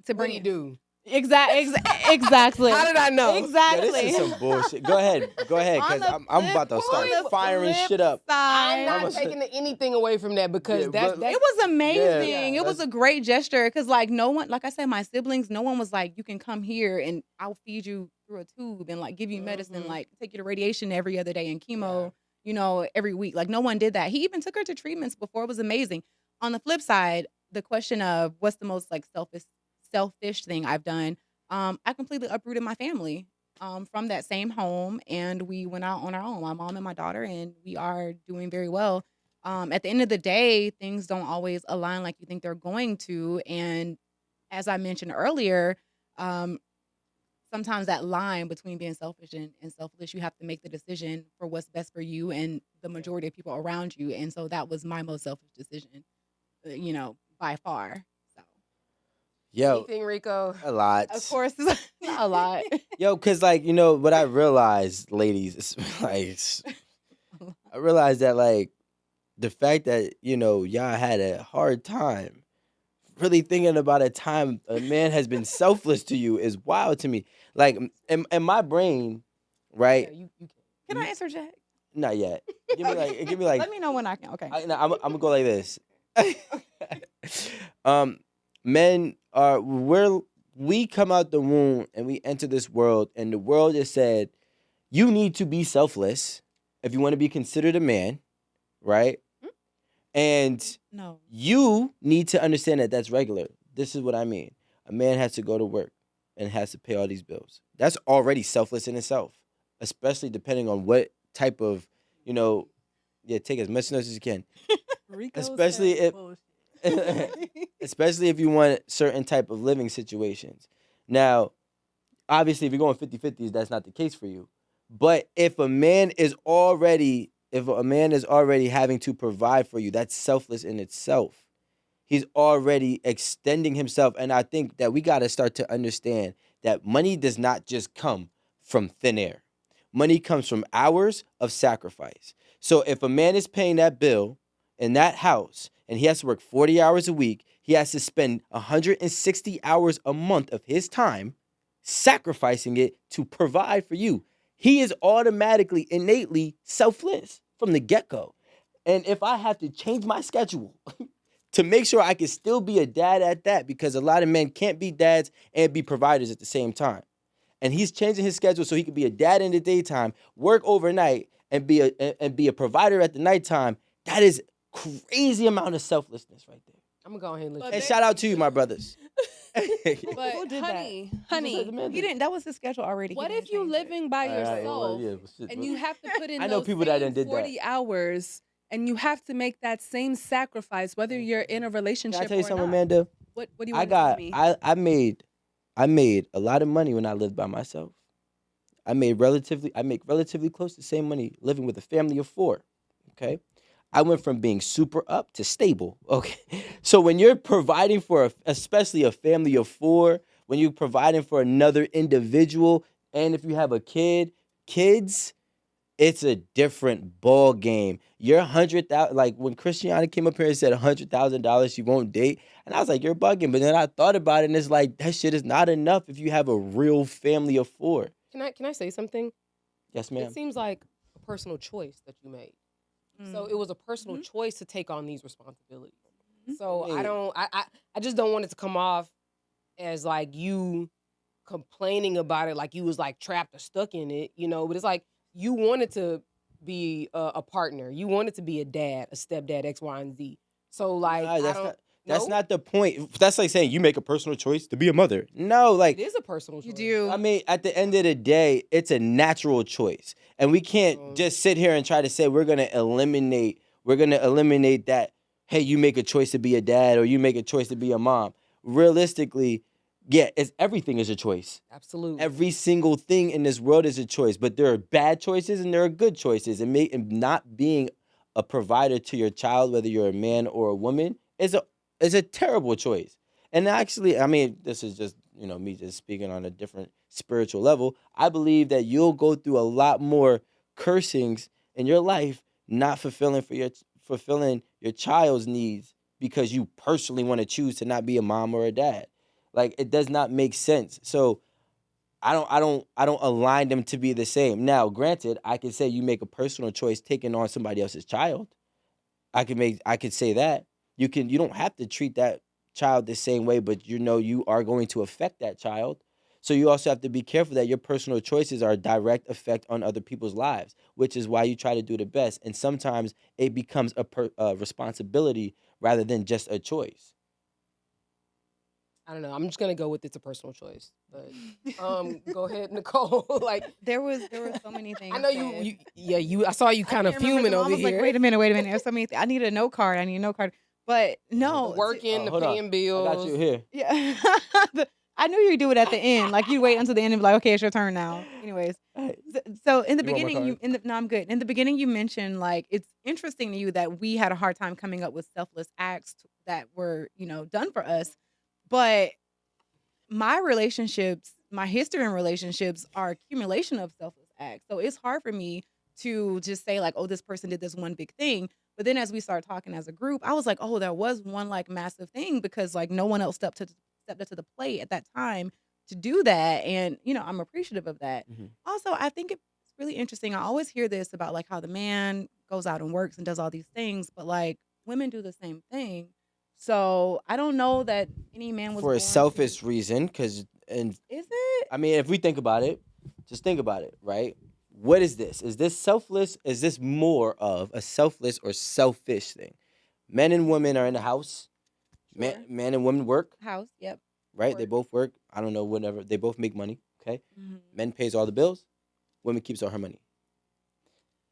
to What bring do you it do? exactly. How did I know? Yeah, Exactly. this is some bullshit. Go ahead, On because the I'm about to start on the firing flip shit up. side, I'm I'ma not say- taking anything away from that because Yeah, that's but- that's it was amazing. Yeah, It was a great gesture because, like, no one, like I said, my siblings, no one was like, you can come here and I'll feed you through a tube and like give you medicine, Mhm. like take you to radiation every other day and chemo, every week. Like, no one did that. He even took her to treatments before. It was amazing. On the flip side, the question of what's the most like selfish thing I've done, I completely uprooted my family from that same home, and we went out on our own, my mom and my daughter, and we are doing very well. At the end of the day, things don't always align like you think they're going to. And as I mentioned earlier, sometimes that line between being selfish and selfless, you have to make the decision for what's best for you and the majority of people around you. And so that was my most selfish decision, by far. So, Yo, anything, Rico. a lot. of course, not a lot. Yo, because, like, what I realized, ladies, is like, I realized that, like, the fact that, y'all had a hard time really thinking about a time a man has been selfless to you is wild to me. Like, in my brain, right? Yeah, you Can I answer, Jack? Not yet. Give me like Let me know when I can. Okay. I'm gonna go like this. Men are we come out the womb and we enter this world, and the world has said you need to be selfless if you want to be considered a man, right? And No. you need to understand that that's regular. This is what I mean. A man has to go to work and has to pay all these bills. That's already selfless in itself, especially depending on what type of you know, yeah, take as much notes as you can. Rico Especially said if bullshit. especially if you want certain type of living situations. Now, obviously if you're going 50-50s, that's not the case for you. But if a man is already having to provide for you, that's selfless in itself. He's already extending himself. And I think that we got to start to understand that money does not just come from thin air. Money comes from hours of sacrifice. So if a man is paying that bill in that house and he has to work 40 hours a week, he has to spend 160 hours a month of his time sacrificing it to provide for you. He is automatically, innately selfless from the get go. And if I have to change my schedule to make sure I can still be a dad at that, because a lot of men can't be dads and be providers at the same time. And he's changing his schedule so he can be a dad in the daytime, work overnight, and be a provider at the nighttime. That is crazy amount of selflessness right there. I'm gonna go ahead and let But you. And shout out to you, my brothers. But Who did that? honey, He didn't. That was his schedule already. He what didn't if you change it. living by All right, well, yourself yeah, but shit, and but- you have to put in I know those people that same done did that. 40 hours and you have to make that same sacrifice whether you're in a Can relationship I tell you or something, not? Amanda? What do you I want to tell got me? I made a lot of money when I lived by myself. I make relatively close to the same money living with a family of 4. Okay. I went from being super up to stable. Okay. So when you're providing for especially a family of 4, when you're providing for another individual, and if you have a kids, it's a different ball game. You're 100,000. Like when Christiana came up here and said $100,000 she won't date, and I was like, you're bugging. But then I thought about it, and it's like that shit is not enough if you have a real family of 4. Can I say something? Yes, It ma'am. seems like a personal choice that you made. So it was a personal choice to take on these responsibilities. So I mean- I just don't want it to come off as like you complaining about it, like you was like trapped or stuck in it, you know. But it's like you wanted to be a partner, you wanted to be a dad, a stepdad, X, Y, and Z. So like Nah, I that's don't. not. That's No? not the point. That's like saying you make a personal choice to be a mother. No, like It is a personal choice. You do. I mean, at the end of the day, it's a natural choice, and we can't just sit here and try to say we're gonna eliminate that. Hey, you make a choice to be a dad, or you make a choice to be a mom. Realistically, yeah, everything is a choice. Absolutely. Every single thing in this world is a choice, but there are bad choices and there are good choices. And not being a provider to your child, whether you're a man or a woman, is a terrible choice. And actually, I mean, this is just me just speaking on a different spiritual level. I believe that you'll go through a lot more cursings in your life, not fulfilling your child's needs because you personally want to choose to not be a mom or a dad. Like it does not make sense. So I don't align them to be the same. Now, granted, I could say you make a personal choice taking on somebody else's child. I could say that. You don't have to treat that child the same way, but you are going to affect that child. So you also have to be careful that your personal choices are a direct effect on other people's lives, which is why you try to do the best. And sometimes it becomes a responsibility rather than just a choice. I don't know. I'm just gonna go with it's a personal choice. But go ahead, Nicole. Like There were so many things. I know you. I saw you kind of I can't remember fuming them all. over I was here. like, wait a minute. There's so many. I need a note card. But no, Working, the Hold on. paying bills. I got you here. yeah. I knew you'd do it at the end. Like you wait until the end and be like, okay, it's your turn now. Anyways, so in the You want more beginning, no, I'm good. In the beginning, you mentioned like it's interesting to you that we had a hard time coming up with selfless acts that were done for us, but my history in relationships are accumulation of selfless acts. So it's hard for me to just say like, oh, this person did this one big thing. But then as we start talking as a group, I was like, oh, there was one like massive thing because like no one else stepped up to the plate at that time to do that. And, I'm appreciative of that. Mhm. Also, I think it's really interesting. I always hear this about like how the man goes out and works and does all these things, but like women do the same thing. So I don't know that any man was For a born selfish reason, is it? I mean, if we think about it, just think about it, right? What is this? Is this selfless? Is this more of a selfless or selfish thing? Men and women are in the house. Sure. Man and women work, House, yep. right? They Work. both work. I don't know, whatever. They both make money, okay? Mhm. Men pays all the bills. Women keeps all her money.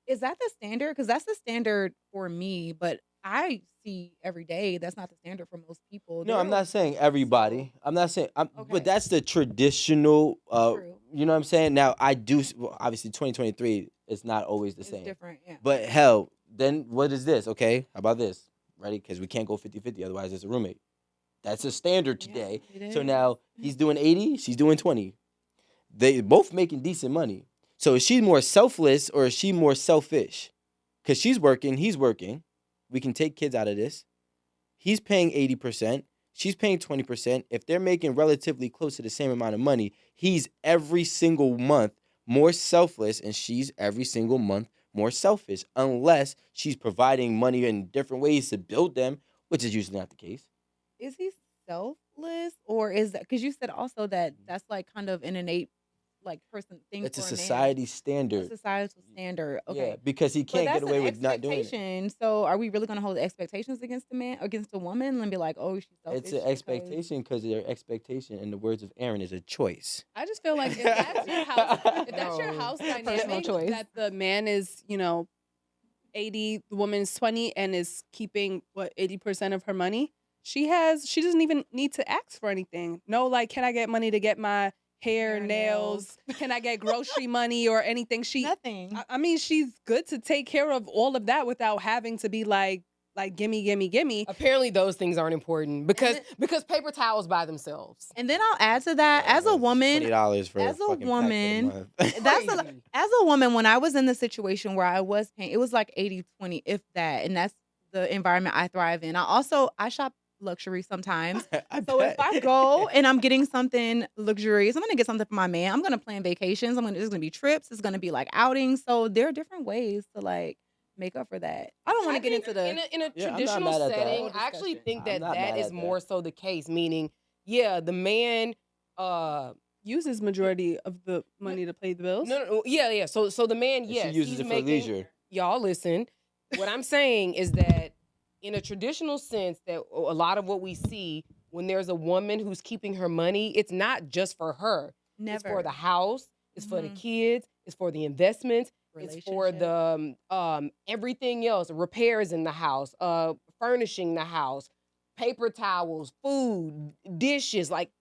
Is that the standard? Because that's the standard for me, but I see every day that's not the standard for most people. No, I'm They're not saying everybody. so I'm not saying, okay. but that's the traditional. True. You know what I'm saying? Now I do. Well, obviously, 2023 is not always the It's same. different. Yeah. But hell, then what is this? Okay, how about this? Ready? Because we can't go 50-50, otherwise it's a roommate. That's a standard Yeah, today. it So is. now he's doing 80, she's doing 20. They both making decent money. So is she more selfless or is she more selfish? Because she's working, he's working. We can take kids out of this. He's paying 80%. She's paying 20%. If they're making relatively close to the same amount of money, he's every single month more selfless and she's every single month more selfish, unless she's providing money in different ways to build them, which is usually not the case. Is he selfless, or is that because you said also that that's like kind of an innate like person thing It's a for a man? society A standard. societal standard. Yeah, Okay. because he But can't that's get away an with not doing it. expectation. So are we really going to hold expectations against a man, against a woman, and be like, "Oh, she's selfish"? It's an expectation because their expectation, in the words of Aaron, is a choice. I just feel like if that's your house, if that's your No. house Personal dynamic, choice. that the man is, 80, the woman's 20, and is keeping 80% of her money. She doesn't even need to ask for anything. No, like, can I get money to get my hair, Hair, nails? Can I get grocery money or anything? Nothing. I mean, she's good to take care of all of that without having to be like gimme, gimme, gimme. Apparently, those things aren't important because paper towels by themselves. And then I'll add to that, as a woman, $20 for as a fucking pack for the woman, month. that's Crazy. as a woman, when I was in the situation where I was paying, it was like 80-20, if that, and that's the environment I thrive in. I shop luxury sometimes. So if I go and I'm getting something luxurious, I'm gonna get something for my man. I'm gonna plan vacations. There's gonna be trips. It's gonna be like outings. So there are different ways to like make up for that. I don't want to get think into the. in a Yeah, I'm not traditional mad at that. setting. Whole I actually discussion. think I'm that not that mad is at more that. so the case. Meaning, yeah, the man. Uses majority of the money to pay the bills. No, yeah. So the man, And yes, she uses he's it for making, leisure. Y'all listen. What I'm saying is that in a traditional sense, that a lot of what we see when there's a woman who's keeping her money, it's not just for her. Never. It's for the house. It's for the Mhm. kids. It's for the investments. It's for Relationship. the everything else, repairs in the house, furnishing the house, paper towels, food, dishes, like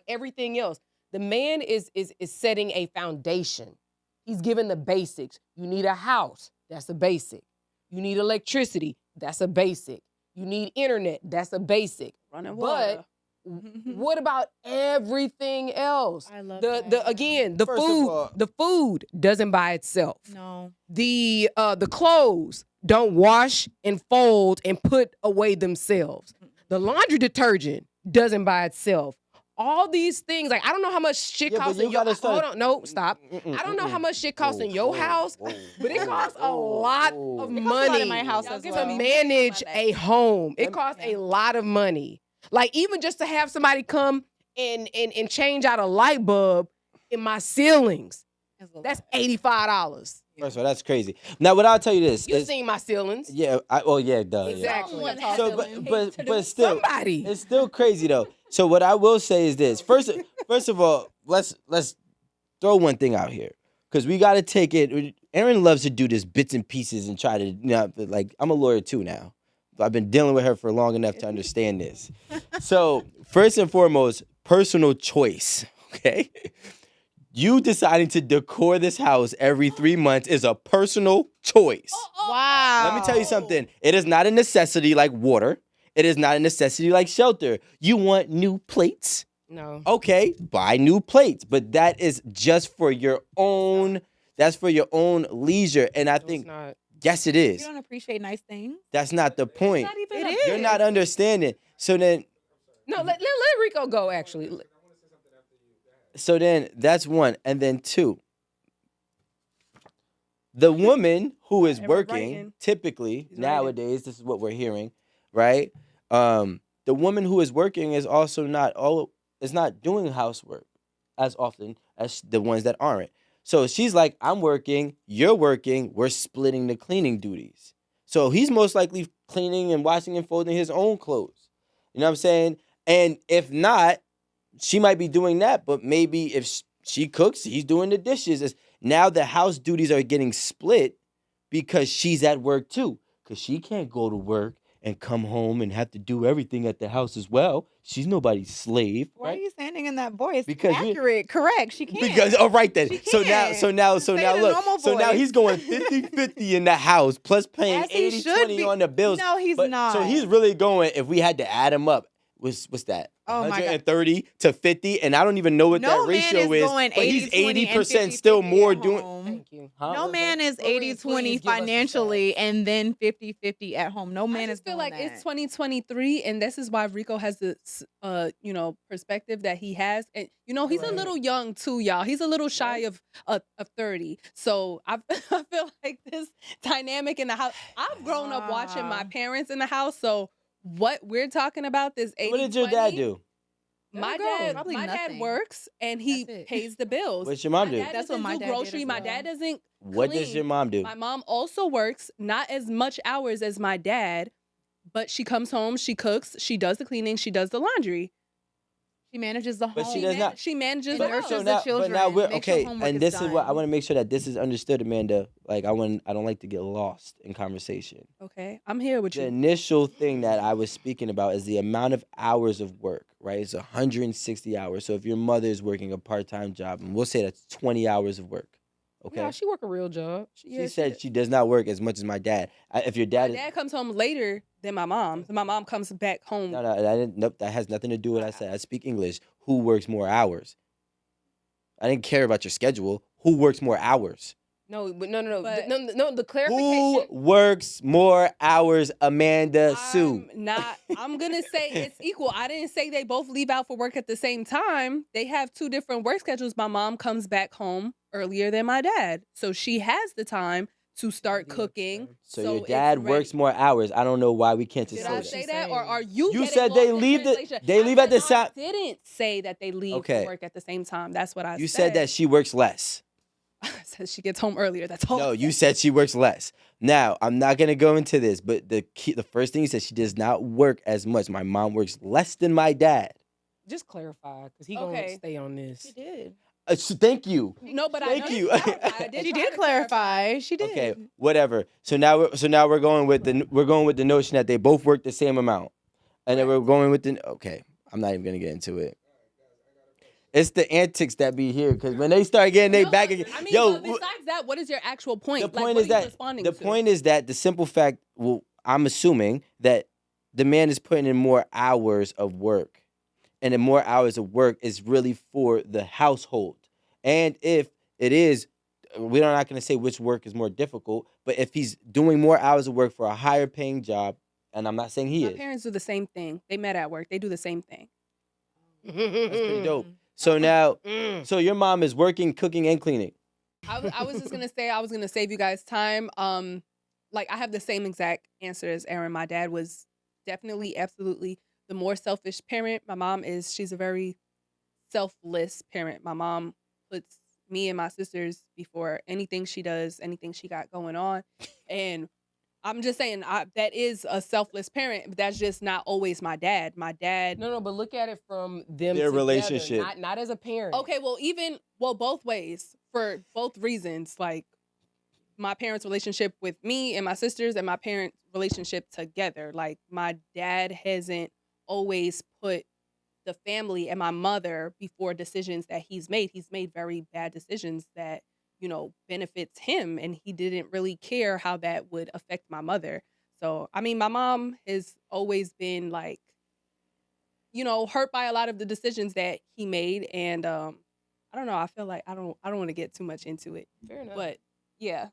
everything else. The man is setting a foundation. He's given the basics. You need a house. That's a basic. You need electricity. That's a basic. You need internet. That's a basic. Running But water. what about everything else? I love the that. again, the First of food. all- The food doesn't by itself. No. The clothes don't wash and fold and put away themselves. The laundry detergent doesn't by itself. All these things, like I don't know how much shit Yeah, but costs you in your gotta start- hold on, no, stop. I don't know how much shit costs in your house, but it costs a lot of It costs a money lot in my house Y'all as give well. to me manage my a home. It Let me- costs a lot of money. Like even just to have somebody come and change out a light bulb in my ceilings, that's $85. First of all, that's crazy. Now, what I'll tell you this You is, seen my ceilings? yeah, yeah, duh. Yeah. Exactly. So, but still, Somebody. it's still crazy though. So what I will say is this: first of all, let's throw one thing out here because we got to take it. Erin loves to do this bits and pieces and try to, like I'm a lawyer too now. I've been dealing with her for long enough to understand this. So first and foremost, personal choice. Okay, you deciding to decor this house every 3 months is a personal choice. Wow. Let me tell you something. It is not a necessity like water. It is not a necessity like shelter. You want new plates? No. Okay, buy new plates. But that is just for your own. That's for your own leisure. And I It's think, not. yes, it You is. don't appreciate nice things. That's not the point. Not even It a- is. You're not understanding. So then let Rico go. Actually, that's one. And then two. The woman who is Yeah, we're working, writing. typically He's nowadays, this is what we're hearing, right? The woman who is working is also not doing housework as often as the ones that aren't. So she's like, I'm working, you're working, we're splitting the cleaning duties. So he's most likely cleaning and washing and folding his own clothes. You know what I'm saying? And if not, she might be doing that, but maybe if she cooks, he's doing the dishes. Now the house duties are getting split, because she's at work too. Because she can't go to work and come home and have to do everything at the house as well. She's nobody's slave, Why are right? you sounding in that voice? Because you- accurate, correct. She can't. Because all right then. She So now can't. so now Say it in look. normal So now he's voice. going 50-50 in the house plus paying As he should 80-20 be. on the bills. No, he's So not. he's really going, if we had to add him up, what's that? Oh my God. 130 to 50, and I don't even know what No that man ratio is is. going But he's 80-20 and 80% still 50-50 more at doing. home. Thank you. Huh? No man is Marie, 80-20 please give us the financially stats. and then 50-50 at home. No I man is just feel doing like that. it's 2023, and this is why Rico has this, perspective that he has, and he's a Right. little young too, y'all. He's a little shy of 30, so I I feel like this dynamic in the house. I've grown up watching my Wow. parents in the house, so what we're talking about this 80-20. What did your dad do? My There you go. dad, Probably my dad nothing. works and he That's it. pays the bills. What's your mom My do? dad That's what doesn't my do dad did grocery. as My well. dad doesn't. What does your clean. mom do? My mom also works, not as much hours as my dad, but she comes home, she cooks, she does the cleaning, she does the laundry. She manages the But home. she does not. She manages And the nurtures house. the children, But now we're make sure okay, homework and is this is what I done. want to make sure that this is understood, Amanda. Like I don't like to get lost in conversation. Okay, I'm here with The you. initial thing that I was speaking about is the amount of hours of work, right? It's 160 hours. So if your mother is working a part-time job, and we'll say that's 20 hours of work, okay? Yeah, she work a real job. She said she does not work as much as my dad. If your my dad is dad comes home later than my mom. My mom comes back home. no, I didn't. Nope, that has nothing to do with what I said. I speak English. Who works more hours? I didn't care about your schedule. Who works more hours? No, but But- no. The Who clarification. works more hours, Amanda Sue? I'm gonna say it's equal. I didn't say they both leave out for work at the same time. They have two different work schedules. My mom comes back home earlier than my dad, so she has the time to start cooking. So your it's dad ready. works more hours. I don't know why we can't just Did say I that. say She's that, or saying. are you? You getting said they lost in leave the- translation? they leave I at the said I sa- didn't say that they leave Okay. for work at the same time. That's what I said. You said that she works less. Says she gets home earlier. That's all. No, I you said she works less. Now, I'm not gonna go into this, but the first thing you said, she does not work as much. My mom works less than my dad. Just clarify, because he Okay. gonna stay on this. She did. So thank you. No, but Thank I you. She did clarify. She did. Okay, whatever. So now we're going with the notion that they both work the same amount, and then we're going with the okay. I'm not even gonna get into it. It's the antics that be here because when they start getting they back again, I mean, yo. but besides that, what is your actual point? The Like, point what is are you that responding the to? point is that the simple fact. Well, I'm assuming that the man is putting in more hours of work, and the more hours of work is really for the household. And if it is, we're not going to say which work is more difficult, but if he's doing more hours of work for a higher paying job, and I'm not saying he My is, parents do the same thing. They met at work. They do the same thing. that's pretty dope. So now, so your mom is working, cooking, and cleaning. I was just gonna say I was gonna save you guys time. Like I have the same exact answer as Aaron. My dad was definitely, absolutely the more selfish parent. My mom is. She's a very selfless parent. My mom puts me and my sisters before anything she does, anything she got going on, and I'm just saying that is a selfless parent, but that's just not always my dad. My dad. No, but look at it from them Their together, relationship. not as a parent. Okay, well, both ways for both reasons. Like my parents' relationship with me and my sisters, and my parents' relationship together. Like my dad hasn't always put the family and my mother before decisions that he's made. He's made very bad decisions that benefits him, and he didn't really care how that would affect my mother. So I mean, my mom has always been like, hurt by a lot of the decisions that he made, and I don't know. I feel like I don't want to get too much into it, Fair enough. but yeah.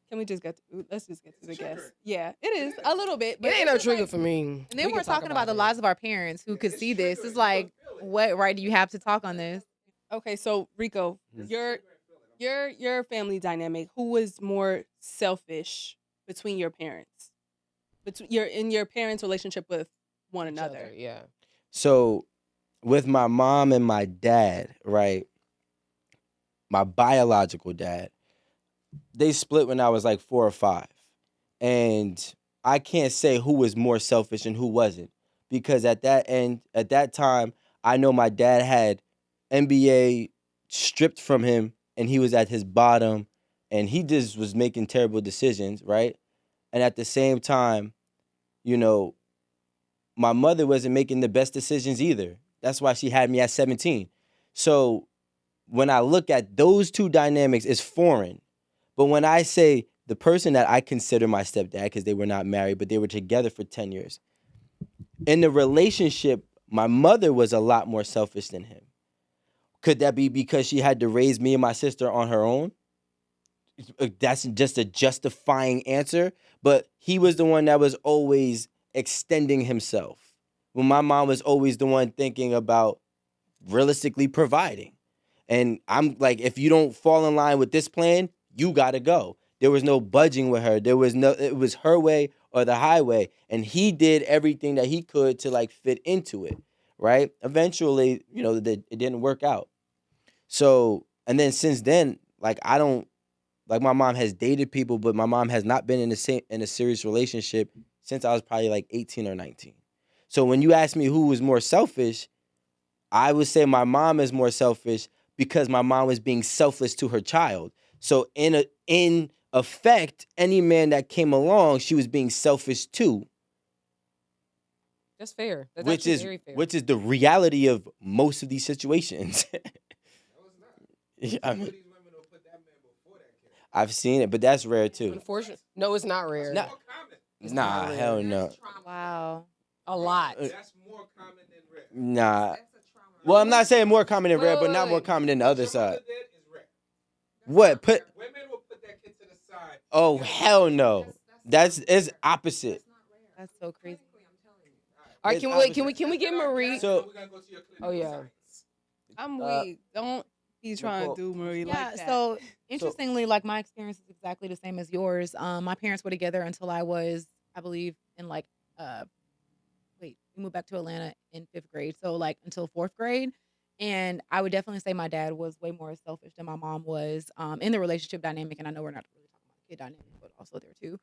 Can we just let's just get to the guess. Yeah, it is a little bit. It ain't no trigger for me. And then We we're can talk talking about the it. lives of our parents who could see this. It's like, what right do you have to talk on this? Okay, so Rico, your family dynamic. Who was more selfish between your parents? In your parents' relationship with one Each another. other, yeah. So, with my mom and my dad, right? My biological dad, they split when I was like 4 or 5. And I can't say who was more selfish and who wasn't. Because at that time, I know my dad had NBA stripped from him and he was at his bottom and he just was making terrible decisions, right? And at the same time, you know, my mother wasn't making the best decisions either. That's why she had me at 17. So when I look at those two dynamics, it's foreign. But when I say the person that I consider my stepdad, because they were not married, but they were together for 10 years, in the relationship, my mother was a lot more selfish than him. Could that be because she had to raise me and my sister on her own? That's just a justifying answer. But he was the one that was always extending himself. When my mom was always the one thinking about realistically providing. And I'm like, if you don't fall in line with this plan, you gotta go. There was no budging with her. It was her way or the highway. And he did everything that he could to like fit into it. Right? Eventually, it didn't work out. So, and then since then, like my mom has dated people, but my mom has not been in a serious relationship since I was probably like 18 or 19. So when you ask me who was more selfish, I would say my mom is more selfish because my mom was being selfless to her child. So in effect, any man that came along, she was being selfish too. That's fair. That's which actually is very fair. which is the reality of most of these situations. Yeah, I mean, I've seen it, but that's rare too. Unfortunately, no, it's not rare. Nah, hell no. Wow. A lot. That's more common than rare. Nah. Well, I'm not saying more common than rare, but not more common than the other side. What? Women will put that kid to the side. Oh, hell no. It's opposite. That's so crazy. All right, can we get Marie? So, We're gonna go to your clinical Oh, yeah. science. I'm weak. Don't be trying Nicole. to do Marie Yeah, like that. so interestingly, like my experience is exactly the same as yours. My parents were together until I was, I believe, in like we moved back to Atlanta in 5th grade. So like until 4th grade. And I would definitely say my dad was way more selfish than my mom was in the relationship dynamic. And I know we're not really talking about the kid dynamic, but also there too.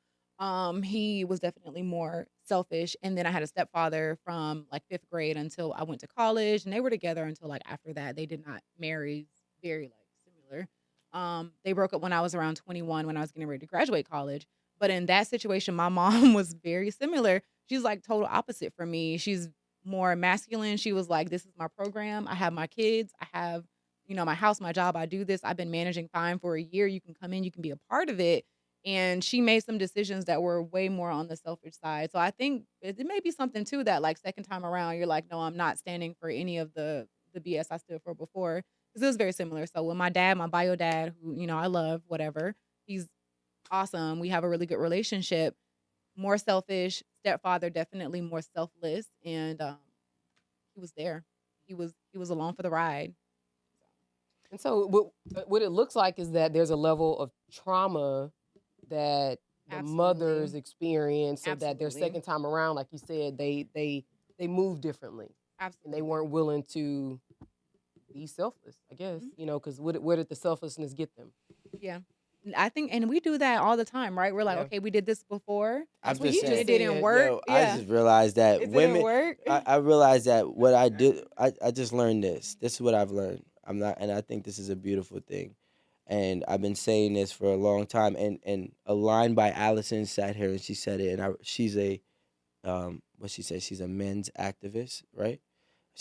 He was definitely more selfish. And then I had a stepfather from like 5th grade until I went to college, and they were together until like after that. They did not marry, very like similar. They broke up when I was around 21 when I was getting ready to graduate college. But in that situation, my mom was very similar. She's like total opposite from me. She's more masculine. She was like, this is my program. I have my kids. I have, my house, my job. I do this. I've been managing fine for a year. You can come in, you can be a part of it. And she made some decisions that were way more on the selfish side. So I think it may be something too that like second time around, you're like, no, I'm not standing for any of the BS I stood for before. Because it was very similar. So with my dad, my bio dad, who, I love, whatever, he's awesome. We have a really good relationship. More selfish. Stepfather, definitely more selfless. And he was there. He was along for the ride. And so what it looks like is that there's a level of trauma that the Absolutely. mothers experience, so that their Absolutely. second time around, like you said, they move differently. Absolutely. And they weren't willing to be selfless, I guess, because where did the selflessness get them? Yeah. I think, and we do that all the time, right? We're like, Yeah. okay, we did this before. I'm what just he saying. It didn't work. Yo, Yeah. I just realized that It women. didn't work. I realized that what I did. I just learned this. This is what I've learned. And I think this is a beautiful thing. And I've been saying this for a long time. And a line by Allison sat here and she said it. And she's a, what she said, she's a men's activist, right?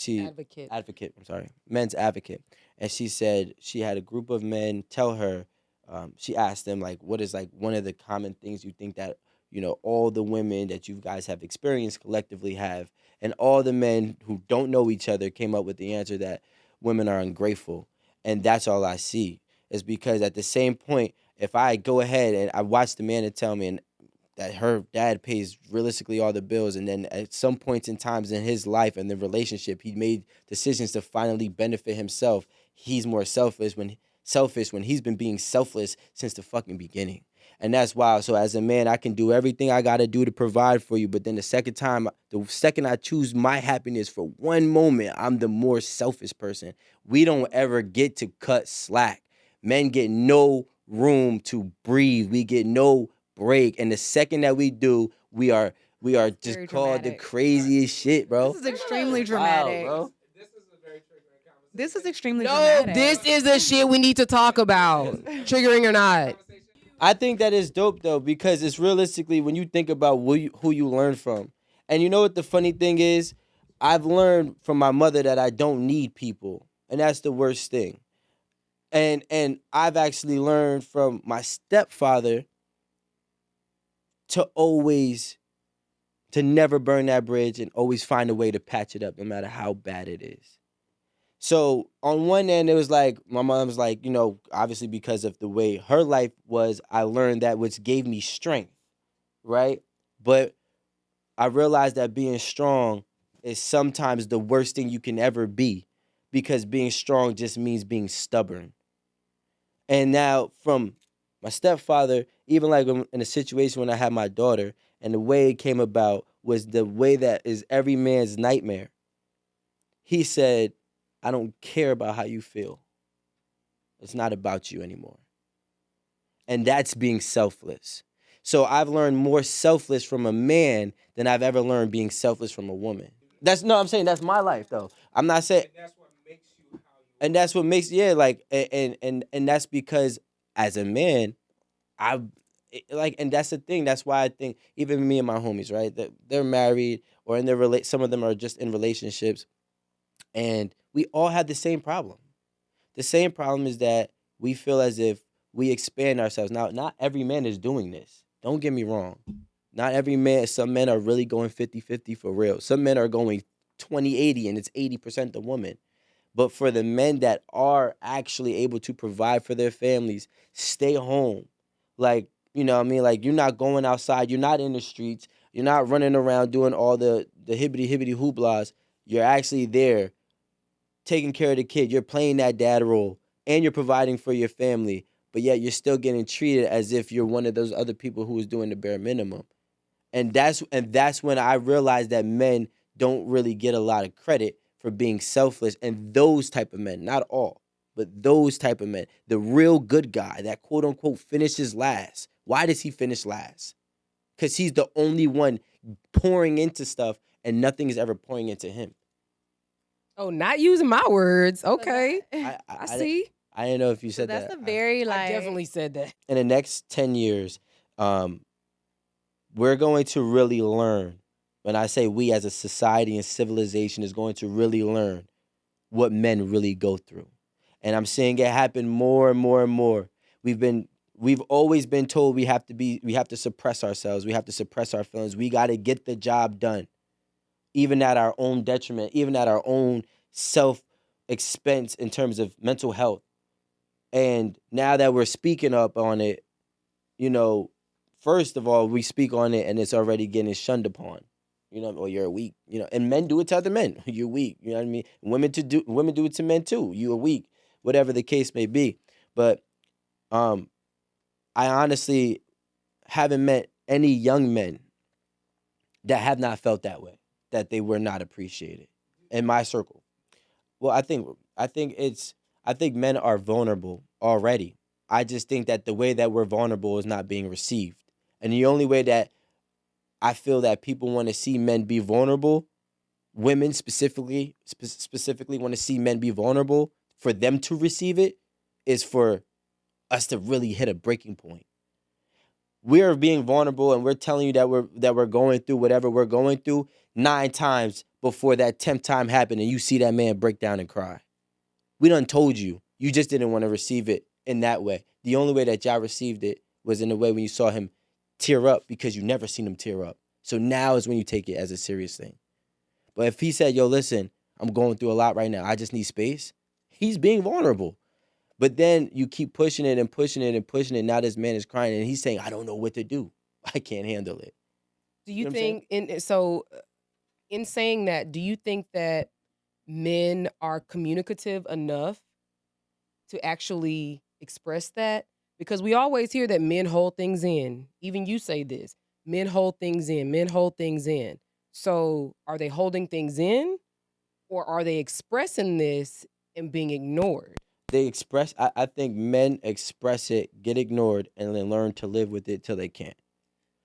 Advocate. I'm sorry, men's advocate. And she said she had a group of men tell her. She asked them like, what is like one of the common things you think that all the women that you guys have experienced collectively have, and all the men who don't know each other came up with the answer that women are ungrateful. And that's all I see, is because at the same point, if I go ahead and I watch the man and tell me that her dad pays realistically all the bills, and then at some points in times in his life and the relationship, he made decisions to finally benefit himself, he's more selfish when he's been being selfless since the fucking beginning. And that's wild. So as a man, I can do everything I gotta do to provide for you, but then the second I choose my happiness for one moment, I'm the more selfish person. We don't ever get to cut slack. Men get no room to breathe. We get no break. And the second that we do, we are just very called the dramatic. craziest shit, bro. This is extremely Wow, dramatic. bro. This is a very triggering conversation. This is extremely No, dramatic. this is the shit we need to talk about, triggering or not. Conversation I think that is dope though, because it's realistically when you think about who you learn from. And you know what the funny thing is? I've learned from my mother that I don't need people. And that's the worst thing. And I've actually learned from my stepfather to always to never burn that bridge and always find a way to patch it up no matter how bad it is. So on one end, it was like my mom was like, obviously because of the way her life was, I learned that which gave me strength, right? But I realized that being strong is sometimes the worst thing you can ever be, because being strong just means being stubborn. And now from my stepfather, even like in a situation when I had my daughter, and the way it came about was the way that is every man's nightmare. He said, I don't care about how you feel. It's not about you anymore. And that's being selfless. So I've learned more selfless from a man than I've ever learned being selfless from a woman. I'm saying that's my life though. I'm not saying, And that's what makes you how you and that's what makes, yeah, like, and that's because as a man, I like, and that's the thing. That's why I think even me and my homies, right, that they're married or in their some of them are just in relationships, and we all have the same problem. The same problem is that we feel as if we expand ourselves. Now, not every man is doing this. Don't get me wrong. Not every man. Some men are really going 50-50 for real. Some men are going 20-80, and it's 80% the woman. But for the men that are actually able to provide for their families, stay home. Like, you know what I mean? Like, you're not going outside. You're not in the streets. You're not running around doing all the hibbity hooplas. You're actually there taking care of the kid. You're playing that dad role and you're providing for your family. But yet you're still getting treated as if you're one of those other people who is doing the bare minimum. And that's when I realized that men don't really get a lot of credit for being selfless. And those type of men, not all, but those type of men, the real good guy that quote unquote finishes last. Why does he finish last? Because he's the only one pouring into stuff and nothing is ever pouring into him. Oh, not using my words. So Okay. that- I see. I didn't know if you so said that's that. a very like. I definitely said that. In the next 10 years, we're going to really learn. When I say we as a society and civilization is going to really learn what men really go through. And I'm seeing it happen more and more and more. We've always been told we have to suppress ourselves. We have to suppress our feelings. We got to get the job done, even at our own detriment, even at our own self expense in terms of mental health. And now that we're speaking up on it, you know, first of all, we speak on it and it's already getting shunned upon. Or you're weak. And men do it to other men. You're weak. You know what I mean? Women do it to men too. You are weak, whatever the case may be. But I honestly haven't met any young men that have not felt that way, that they were not appreciated in my circle. Well, I think men are vulnerable already. I just think that the way that we're vulnerable is not being received. And the only way that I feel that people want to see men be vulnerable, women specifically want to see men be vulnerable for them to receive it, is for us to really hit a breaking point. We're being vulnerable and we're telling you that we're going through whatever we're going through 9 times before that 10th time happened and you see that man break down and cry. We done told you. You just didn't want to receive it in that way. The only way that y'all received it was in the way when you saw him tear up, because you never seen him tear up. So now is when you take it as a serious thing. But if he said, yo, listen, I'm going through a lot right now, I just need space, he's being vulnerable. But then you keep pushing it and pushing it and pushing it. Now this man is crying and he's saying, I don't know what to do. I can't handle it. Do You you know what I'm saying? in saying that, do you think that men are communicative enough to actually express that? Because we always hear that men hold things in. Even you say this. Men hold things in. Men hold things in. So are they holding things in, or are they expressing this and being ignored? I think men express it, get ignored, and then learn to live with it till they can't.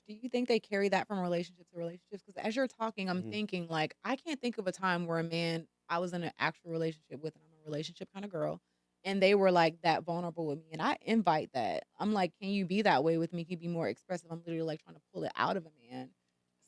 Do you think they carry that from relationship to relationships? Because as you're talking, I'm Mhm. thinking like I can't think of a time where a man I was in an actual relationship with, and I'm a relationship kind of girl, And they were like that vulnerable with me. And I invite that. I'm like, can you be that way with me? Can you be more expressive? I'm literally like trying to pull it out of a man.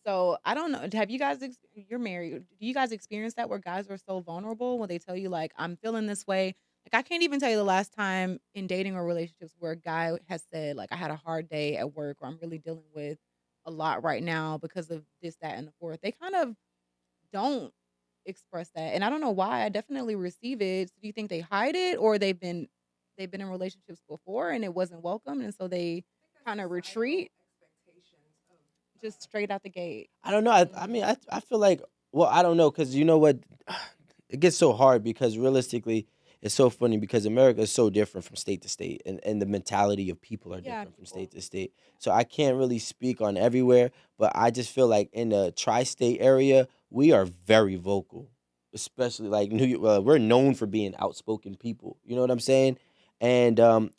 So I don't know. Have you guys, you're married. Do you guys experience that where guys are so vulnerable when they tell you, like, I'm feeling this way? Like, I can't even tell you the last time in dating or relationships where a guy has said, like, I had a hard day at work, or I'm really dealing with a lot right now because of this, that, and the fourth. They kind of don't express that. And I don't know why. I definitely receive it. So do you think they hide it, or they've been in relationships before and it wasn't welcome, and so they kind of retreat just straight out the gate? I don't know. I mean, I feel like, well, I don't know, because you know what? It gets so hard because realistically, it's so funny because America is so different from state to state, and the mentality of people are Yeah, different from state to state. So I can't really speak on everywhere, but I just feel like in the tri-state area, we are very vocal, especially like New York. We're known for being outspoken people. You know what I'm saying? And I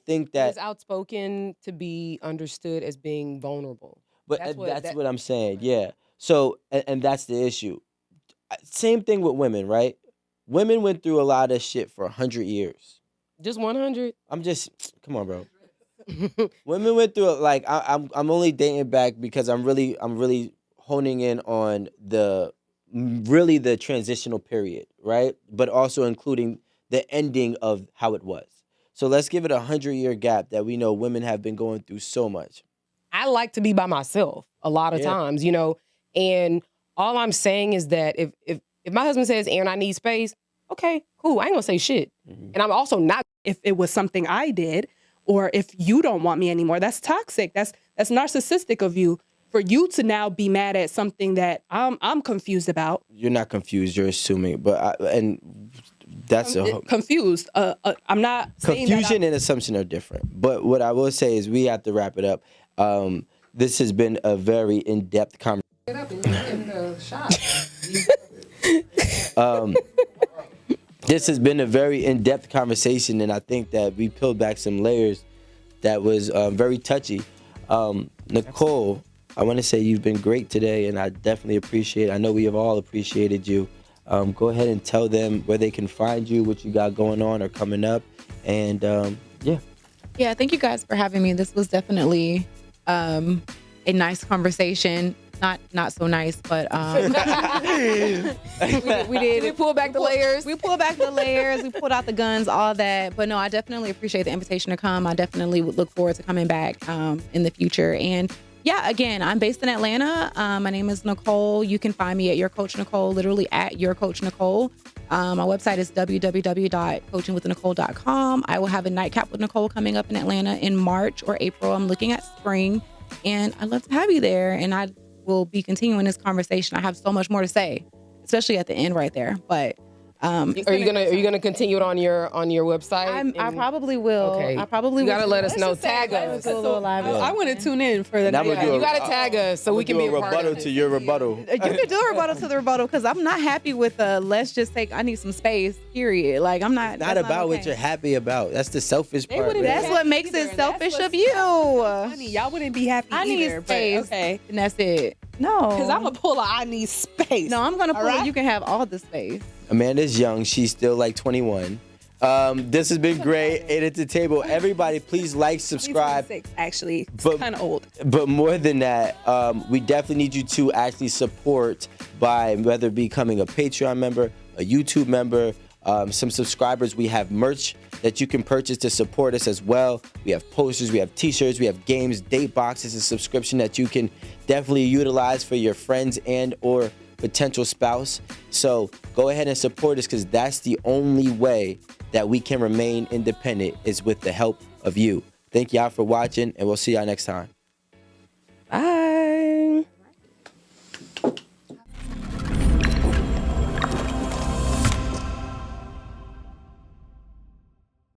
think But it's that, outspoken to be understood as being vulnerable. but That's what that's that. what I'm saying. Yeah. So and that's the issue. Same thing with women, right? Women went through a lot of shit for 100 years. Just 100. I'm just, come on, bro. Women went through it. Like I'm only dating back because I'm really honing in on really the transitional period, right? But also including the ending of how it was. So let's give it a 100-year gap that we know women have been going through so much. I like to be by myself a lot of Yeah. times, and all I'm saying is that if my husband says, Aaron, I need space, okay, cool. I ain't gonna say shit. Mhm. And I'm also not. if it was something I did, or if you don't want me anymore, that's toxic. That's narcissistic of you, for you to now be mad at something that I'm confused about. You're not confused. You're assuming, and that's Confused. I'm not saying that confusion and assumption are different. But what I will say is we have to wrap it up. This has been a very in-depth conversation. Get up and get in the shot. This has been a very in-depth conversation, and I think that we peeled back some layers that was very touchy. Nicole, I want to say you've been great today, and I definitely appreciate it. I know we have all appreciated you. Go ahead and tell them where they can find you, what you got going on or coming up, and yeah. Yeah, thank you guys for having me. This was definitely a nice conversation. Not so nice, but we did. We pull back the layers. We pulled back the layers. We pulled out the guns, all that. But no, I definitely appreciate the invitation to come. I definitely would look forward to coming back in the future. And yeah, again, I'm based in Atlanta. My name is Nicole. You can find me at Your Coach Nicole, literally at Your Coach Nicole. My website is www.coachingwithnicole.com. I will have a nightcap with Nicole coming up in Atlanta in March or April. I'm looking at spring, and I'd love to have you there. And I will be continuing this conversation. I have so much more to say, especially at the end right there. But Are you gonna continue it on your website? I probably will. Okay. I probably You will. gotta let us Let's know. just say Tag I us. do a little live. I want to tune in for the And I'm next. gonna do You gotta tag us so we can be a part rebuttal of to it. your rebuttal. You can do a rebuttal to the rebuttal because I'm not happy with let's just take, I need some space, period. Like, I'm not. Not that's about what okay. you're happy about. That's the selfish part. wouldn't- man. That's what makes Either, it and that's selfish what's of you. Honey, y'all wouldn't be happy I need either. space. But okay. And that's it. No. Because I'm a puller. I need space. No, I'm going to pull All right? You can have all the space. Amanda's young. She's still like 21. This has been great. Eight at the table. Everybody, please like, subscribe. 26, actually. It's But- kind of old. But more than that, we definitely need you to actually support by whether becoming a Patreon member, a YouTube member, some subscribers. We have merch that you can purchase to support us as well. We have posters, we have t-shirts, we have games, date boxes, a subscription that you can definitely utilize for your friends and or potential spouse. So go ahead and support us, because that's the only way that we can remain independent, is with the help of you. Thank y'all for watching, and we'll see y'all next time. Bye.